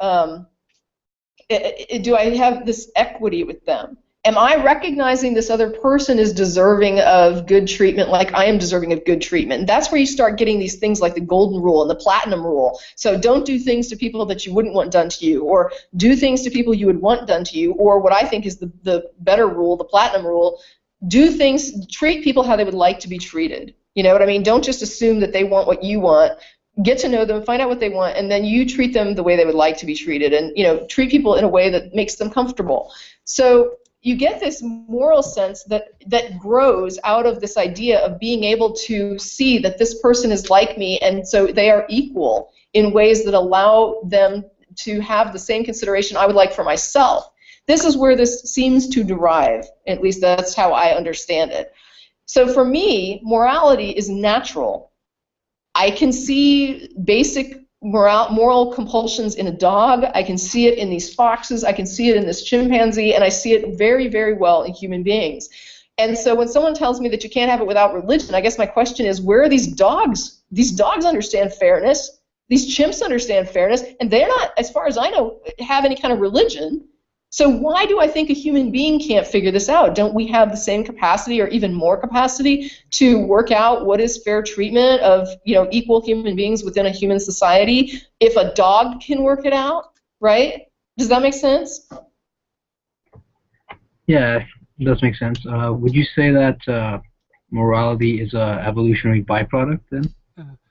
have this equity with them? Am I recognizing this other person is deserving of good treatment like I am deserving of good treatment? And that's where you start getting these things like the golden rule and the platinum rule. So don't do things to people that you wouldn't want done to you, or do things to people you would want done to you, or what I think is the better rule, the platinum rule, do things, treat people how they would like to be treated. You know what I mean? Don't just assume that they want what you want. Get to know them, find out what they want, and then you treat them the way they would like to be treated, and treat people in a way that makes them comfortable. So you get this moral sense that grows out of this idea of being able to see that this person is like me, and so they are equal in ways that allow them to have the same consideration I would like for myself. This is where this seems to derive, at least that's how I understand it. So for me, morality is natural. I can see basic moral compulsions in a dog. I can see it in these foxes. I can see it in this chimpanzee, and I see it very, very well in human beings. And so when someone tells me that you can't have it without religion, I guess my question is, where are these dogs? These dogs understand fairness. These chimps understand fairness, and they're not, as far as I know, have any kind of religion. So why do I think a human being can't figure this out? Don't we have the same capacity or even more capacity to work out what is fair treatment of equal human beings within a human society if a dog can work it out, right? Does that make sense? Yeah, it does make sense. Would you say that morality is an evolutionary byproduct then?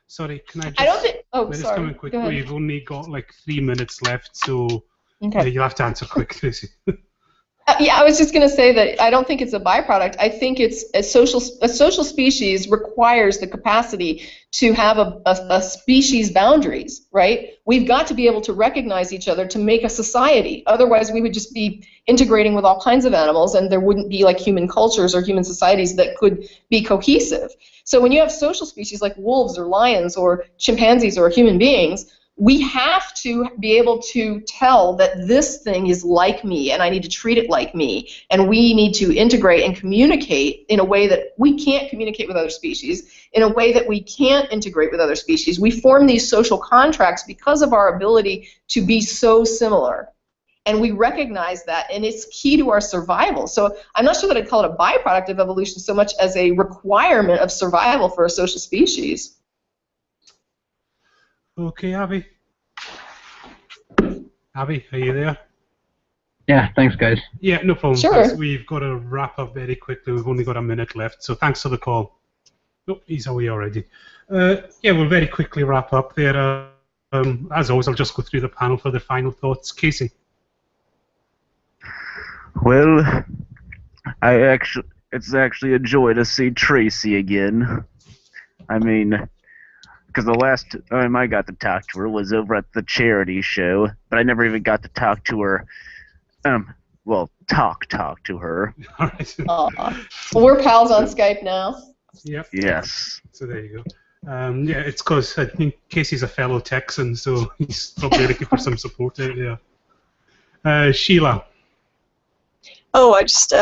Sorry, can I just... I don't think... Oh, just sorry. come in quick. Go ahead. We've only got like 3 minutes left, so Okay. you'll have to answer quick, Tracie. Yeah, I was just going to say that I don't think it's a byproduct. I think it's a social species requires the capacity to have a species boundaries, right? We've got to be able to recognize each other to make a society. Otherwise, we would just be integrating with all kinds of animals, and there wouldn't be like human cultures or human societies that could be cohesive. So when you have social species like wolves or lions or chimpanzees or human beings, we have to be able to tell that this thing is like me and I need to treat it like me, and we need to integrate and communicate in a way that we can't communicate with other species, in a way that we can't integrate with other species. We form these social contracts because of our ability to be so similar, and we recognize that, and it's key to our survival. So I'm not sure that I'd call it a byproduct of evolution so much as a requirement of survival for a social species. Okay, Abby. Abby, are you there? Yeah, thanks, guys. Yeah, no problem. Sure. Thanks. We've got to wrap up very quickly. We've only got a minute left, so thanks for the call. Oh, he's away already. Yeah, we'll very quickly wrap up there. as always, I'll just go through the panel for the final thoughts. Casey. Well, it's actually a joy to see Tracie again. I mean, because the last time I got to talk to her was over at the charity show, but I never even got to talk to her. Well, talk to her. All right. Well, we're pals on Skype now. Yep. Yes. So there you go. Yeah, it's because I think Casey's a fellow Texan, so he's probably looking for some support out there. Sheila. Oh, I just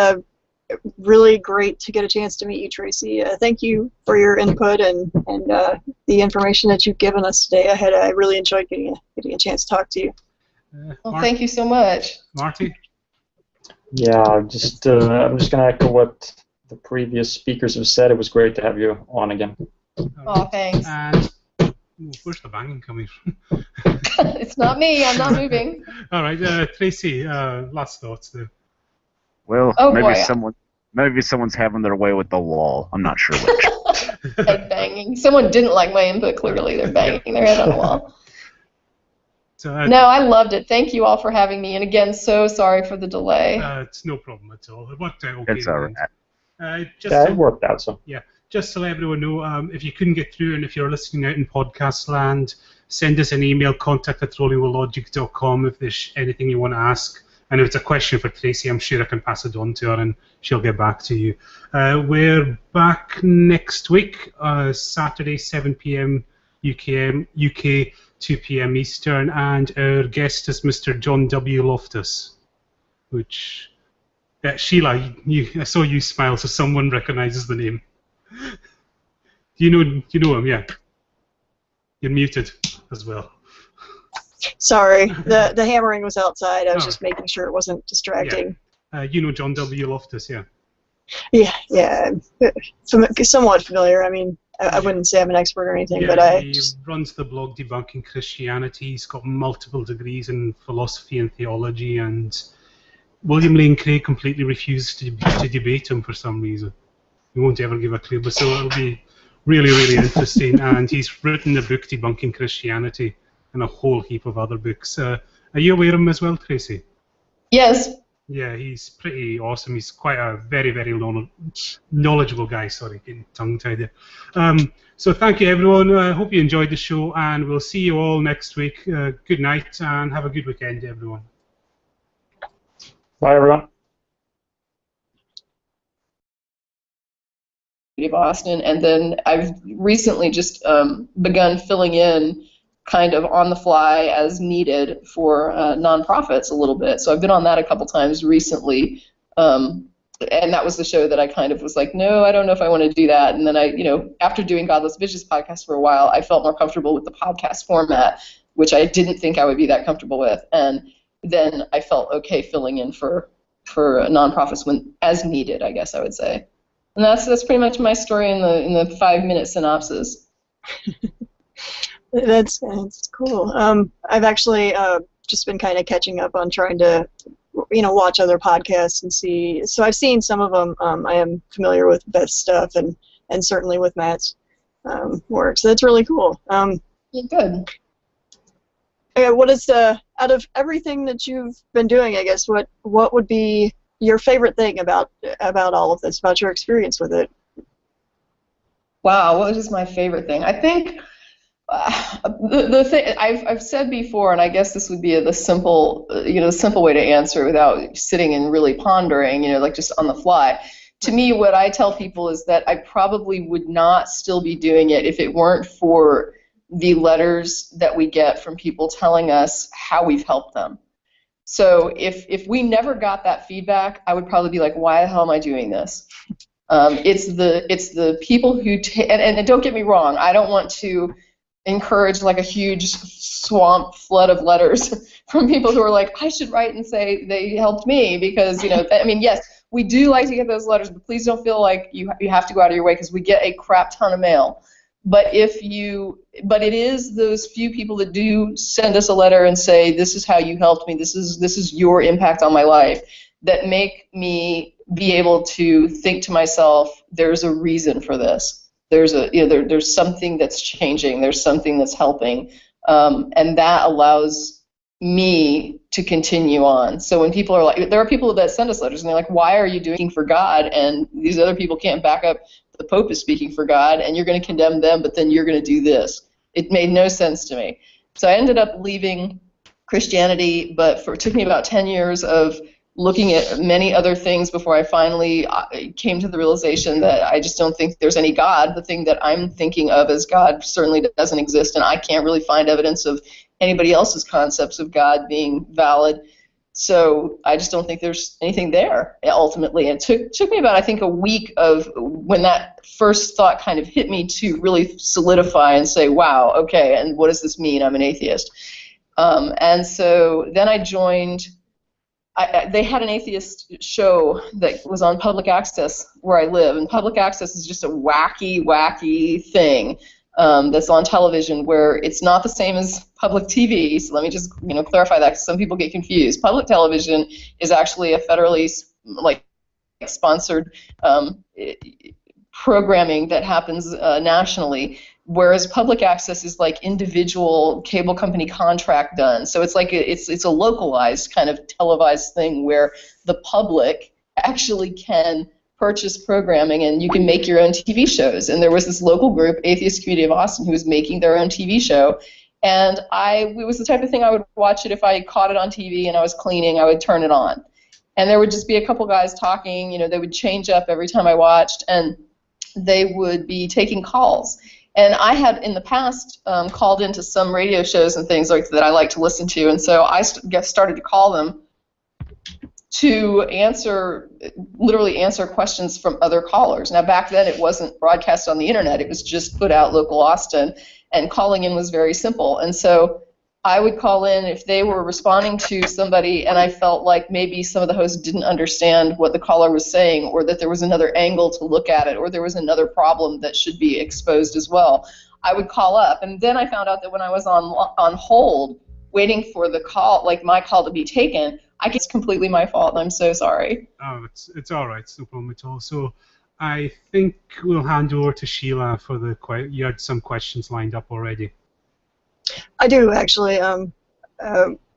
really great to get a chance to meet you, Tracie. Thank you for your input and the information that you've given us today. I really enjoyed getting a chance to talk to you. Well, thank you so much. Marty? Yeah, I'm just going to echo what the previous speakers have said. It was great to have you on again. Oh, thanks. And where's the banging coming from? It's not me. I'm not moving. All right, Tracie, last thoughts there. Well, Oh, maybe someone's having their way with the wall. I'm not sure which. Head banging. Someone didn't like my input. Clearly, they're banging their head on the wall. So, No, I loved it. Thank you all for having me. And again, so sorry for the delay. it's no problem at all. It worked out okay. It's all right. Yeah, it worked out, so. Yeah, just to let everyone know, if you couldn't get through and if you're listening out in podcast land, send us an email, contact@rollingwithlogic.com if there's anything you want to ask. And if it's a question for Tracie, I'm sure I can pass it on to her and she'll get back to you. We're back next week, Saturday, 7 p.m. UK, 2 p.m. Eastern, and our guest is Mr. John W. Loftus, which... Sheila, I saw you smile, so someone recognizes the name. You know him, yeah. You're muted as well. Sorry, the hammering was outside. I was just making sure it wasn't distracting. Yeah. You know John W. Loftus, yeah. Yeah, somewhat familiar. I mean, I wouldn't say I'm an expert or anything, yeah, but he runs the blog Debunking Christianity. He's got multiple degrees in philosophy and theology, and William Lane Craig completely refused to debate him for some reason. He won't ever give a clue, but so it'll be really, really interesting. And he's written the book Debunking Christianity and a whole heap of other books. Are you aware of him as well, Tracie? Yes. Yeah, he's pretty awesome. He's quite a very, very knowledgeable guy. Sorry, getting tongue-tied there. So thank you, everyone. I hope you enjoyed the show, and we'll see you all next week. Good night, and have a good weekend, everyone. Bye, everyone. Boston, and then I've recently just begun filling in kind of on the fly as needed for nonprofits a little bit. So I've been on that a couple times recently, and that was the show that I kind of was like, no, I don't know if I want to do that. And then after doing Godless Vicious podcast for a while, I felt more comfortable with the podcast format, which I didn't think I would be that comfortable with. And then I felt okay filling in for nonprofits when as needed, I guess I would say. And that's pretty much my story in the 5-minute synopsis. That's cool. I've actually just been kind of catching up on trying to, watch other podcasts and see. So I've seen some of them. I am familiar with Beth's stuff and certainly with Matt's work. So that's really cool. Yeah, good. What is out of everything that you've been doing, I guess, what would be your favorite thing about all of this, about your experience with it? Wow, what is my favorite thing? I think the thing I've said before, and I guess this would be the simple way to answer without sitting and really pondering, like just on the fly. To me, what I tell people is that I probably would not still be doing it if it weren't for the letters that we get from people telling us how we've helped them. So if we never got that feedback, I would probably be like, why the hell am I doing this? It's the people who and don't get me wrong, I don't want to encourage like a huge swamp flood of letters from people who are like, I should write and say they helped me, because yes, we do like to get those letters, but please don't feel like you have to go out of your way, because we get a crap ton of mail. But it is those few people that do send us a letter and say, this is how you helped me, this is your impact on my life, that make me be able to think to myself, there's a reason for this. There's there's something that's changing, there's something that's helping. and that allows me to continue on. So when people are like, there are people that send us letters and they're like, why are you doing for God, and these other people can't back up the Pope is speaking for God, and you're going to condemn them, but then you're going to do this. It made no sense to me. So I ended up leaving Christianity, but it took me about 10 years of looking at many other things before I finally came to the realization that I just don't think there's any God. The thing that I'm thinking of as God certainly doesn't exist, and I can't really find evidence of anybody else's concepts of God being valid. So I just don't think there's anything there, ultimately. And it took me about, I think, a week of when that first thought kind of hit me to really solidify and say, wow, okay, and what does this mean? I'm an atheist. And so then I joined. They had an atheist show that was on public access where I live, and public access is just a wacky thing that's on television where it's not the same as public TV. So let me just clarify that, because some people get confused. Public television is actually a federally sponsored programming that happens nationally, whereas public access is like individual cable company contract done. So it's like it's a localized kind of televised thing where the public actually can purchase programming and you can make your own TV shows. And there was this local group, Atheist Community of Austin, who was making their own TV show. And it was the type of thing I would watch it if I caught it on TV and I was cleaning, I would turn it on. And there would just be a couple guys talking, they would change up every time I watched, and they would be taking calls. And I had in the past called into some radio shows and things like that I like to listen to, and so I started to call them to literally answer questions from other callers. Now back then it wasn't broadcast on the internet, it was just put out local Austin, and calling in was very simple. And so I would call in if they were responding to somebody and I felt like maybe some of the hosts didn't understand what the caller was saying, or that there was another angle to look at it, or there was another problem that should be exposed as well. I would call up, and then I found out that when I was on hold waiting for the call, like my call to be taken, it's completely my fault, and I'm so sorry. Oh, it's all right. It's no problem at all. So I think we'll hand over to Sheila for you had some questions lined up already. I do, actually.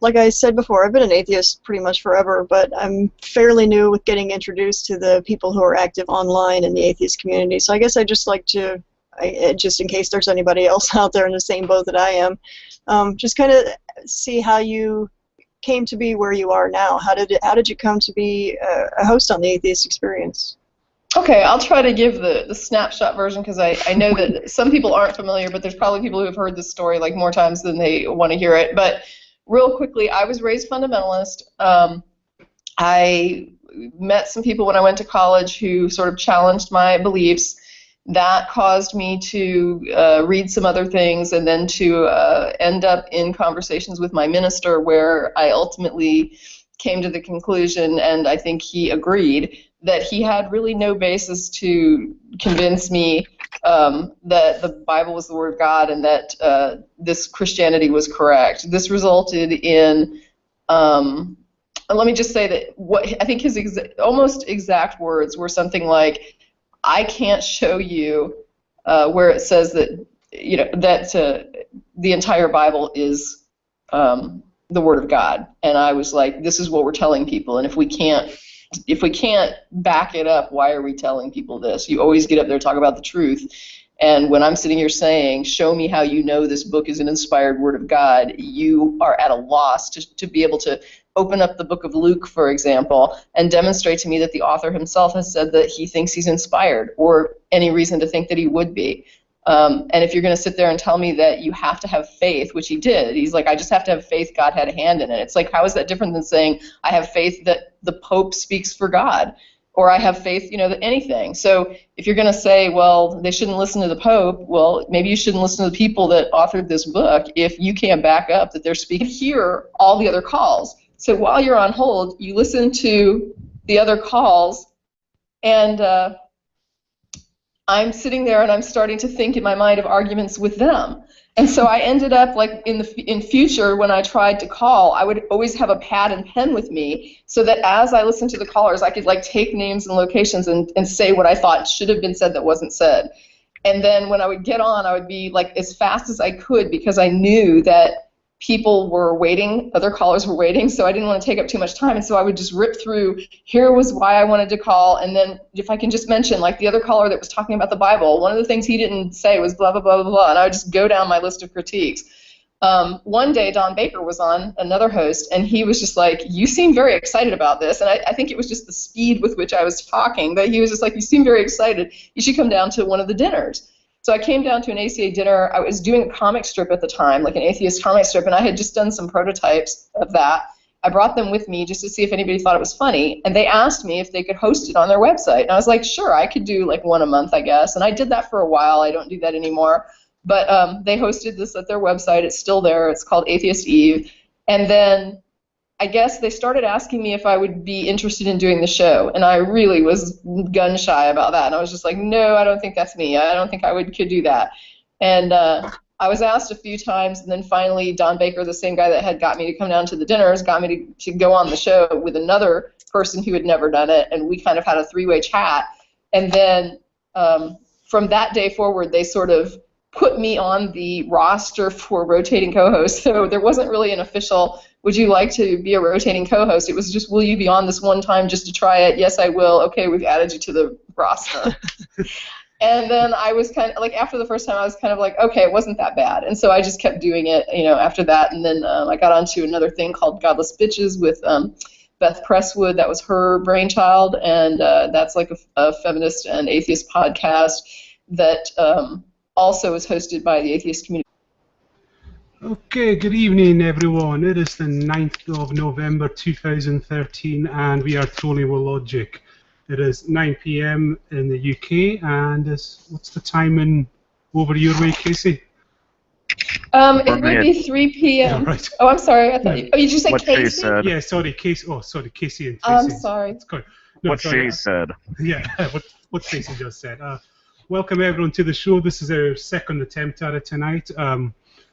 Like I said before, I've been an atheist pretty much forever, but I'm fairly new with getting introduced to the people who are active online in the atheist community. So I guess I'd just like to, just in case there's anybody else out there in the same boat that I am, just kind of see how you came to be where you are now. How did you come to be a host on the Atheist Experience? Okay, I'll try to give the snapshot version, because I know that some people aren't familiar, but there's probably people who have heard this story like more times than they want to hear it. But real quickly, I was raised fundamentalist. I met some people when I went to college who sort of challenged my beliefs. That caused me to read some other things, and then to end up in conversations with my minister, where I ultimately came to the conclusion, and I think he agreed, that he had really no basis to convince me that the Bible was the Word of God, and that this Christianity was correct. This resulted in, let me just say that what I think his almost exact words were something like, I can't show you where it says that the entire Bible is the Word of God. And I was like, this is what we're telling people, and if we can't back it up, why are we telling people this? You always get up there and talk about the truth. And when I'm sitting here saying, show me how you know this book is an inspired Word of God, you are at a loss to be able to open up the book of Luke, for example, and demonstrate to me that the author himself has said that he thinks he's inspired, or any reason to think that he would be. And if you're going to sit there and tell me that you have to have faith, which he did, he's like, I just have to have faith God had a hand in it. It's like, how is that different than saying I have faith that the Pope speaks for God, or I have faith, that anything. So if you're going to say, well, they shouldn't listen to the Pope, well, maybe you shouldn't listen to the people that authored this book if you can't back up that they're speaking. Hear all the other calls. So while you're on hold, you listen to the other calls, and I'm sitting there and I'm starting to think in my mind of arguments with them. And so I ended up, like, in future, when I tried to call, I would always have a pad and pen with me, so that as I listened to the callers, I could, like, take names and locations and say what I thought should have been said that wasn't said. And then when I would get on, I would be like as fast as I could because I knew that people were waiting, other callers were waiting, so I didn't want to take up too much time, and so I would just rip through, here was why I wanted to call, and then if I can just mention, like the other caller that was talking about the Bible, one of the things he didn't say was blah, blah, blah, blah, blah, and I would just go down my list of critiques. One day, Don Baker was on, another host, and he was just like, you seem very excited about this, and I think it was just the speed with which I was talking, but he was just like, you seem very excited, you should come down to one of the dinners. So I came down to an ACA dinner. I was doing a comic strip at the time, like an atheist comic strip, and I had just done some prototypes of that. I brought them with me just to see if anybody thought it was funny, and they asked me if they could host it on their website. And I was like, sure, I could do like one a month, I guess. And I did that for a while. I don't do that anymore. But they hosted this at their website. It's still there. It's called Atheist Eve. And then I guess they started asking me if I would be interested in doing the show, and I really was gun shy about that. And I was just like, no, I don't think that's me. I don't think I could do that. And I was asked a few times, and then finally Don Baker, the same guy that had got me to come down to the dinners, got me to go on the show with another person who had never done it, and we kind of had a three-way chat. And then from that day forward, they sort of put me on the roster for rotating co-hosts. So there wasn't really an official, would you like to be a rotating co-host? It was just, will you be on this one time just to try it? Yes, I will. Okay, we've added you to the roster. And then I was kind of, like, after the first time, I was kind of like, okay, it wasn't that bad. And so I just kept doing it, you know, after that. And then I got onto another thing called Godless Bitches with Beth Presswood. That was her brainchild. And that's like a feminist and atheist podcast that also is hosted by the atheist community. Okay, good evening everyone. It is the 9th of November 2013 and we are trolling with logic. It is 9 PM in the UK and what's the time in over your way, Casey? It would be 3 PM. Yeah, right. Oh, I'm sorry. I thought you just said what Casey? She said. Yeah, sorry, Casey. Oh, sorry, Casey and Tracy. I'm sorry. It's good. No, What sorry. she said. Yeah, what Tracy just said. Welcome everyone to the show. This is our second attempt at it tonight.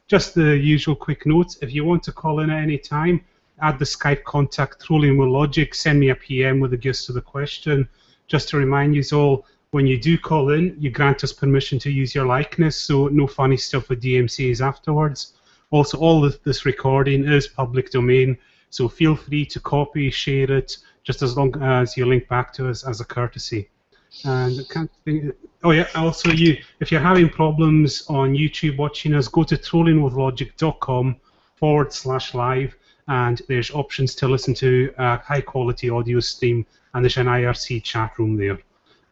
Just the usual quick notes. If you want to call in at any time, add the Skype contact Trolling with Logic. Send me a PM with the gist of the question. Just to remind you all, when you do call in, you grant us permission to use your likeness, so no funny stuff with DMCAs afterwards. Also, all of this recording is public domain, so feel free to copy, share it, just as long as you link back to us as a courtesy. And I can't think. Oh yeah. Also, if you're having problems on YouTube watching us, go to trollingwithlogic.com/live, and there's options to listen to a high-quality audio stream, and there's an IRC chat room there.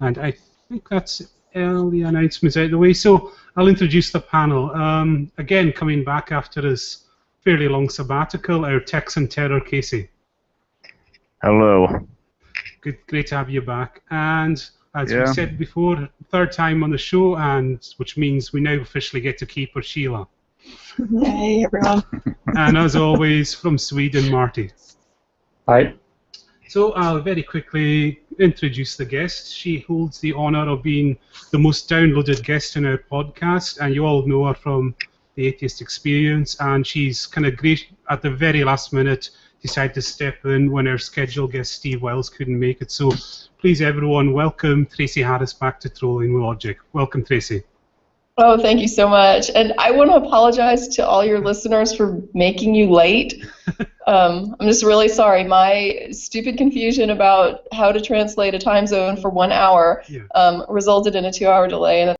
And I think that's all the announcements out of the way. So I'll introduce the panel. Again, coming back after this fairly long sabbatical, our Texan Terror, Casey. Hello. Good, great to have you back. And as we said before, third time on the show, and which means we now officially get to keep her, Sheila. Hey, everyone. And as always, from Sweden, Marty. Hi. So I'll very quickly introduce the guest. She holds the honour of being the most downloaded guest in our podcast, and you all know her from the Atheist Experience, and she's kind of great at the very last minute decided to step in when our scheduled guest Steve Wells couldn't make it. So please everyone welcome Tracie Harris back to Trolling with Logic. Welcome, Tracie. Oh, thank you so much. And I want to apologize to all your listeners for making you late. I'm just really sorry. My stupid confusion about how to translate a time zone for 1 hour resulted in a 2-hour delay. And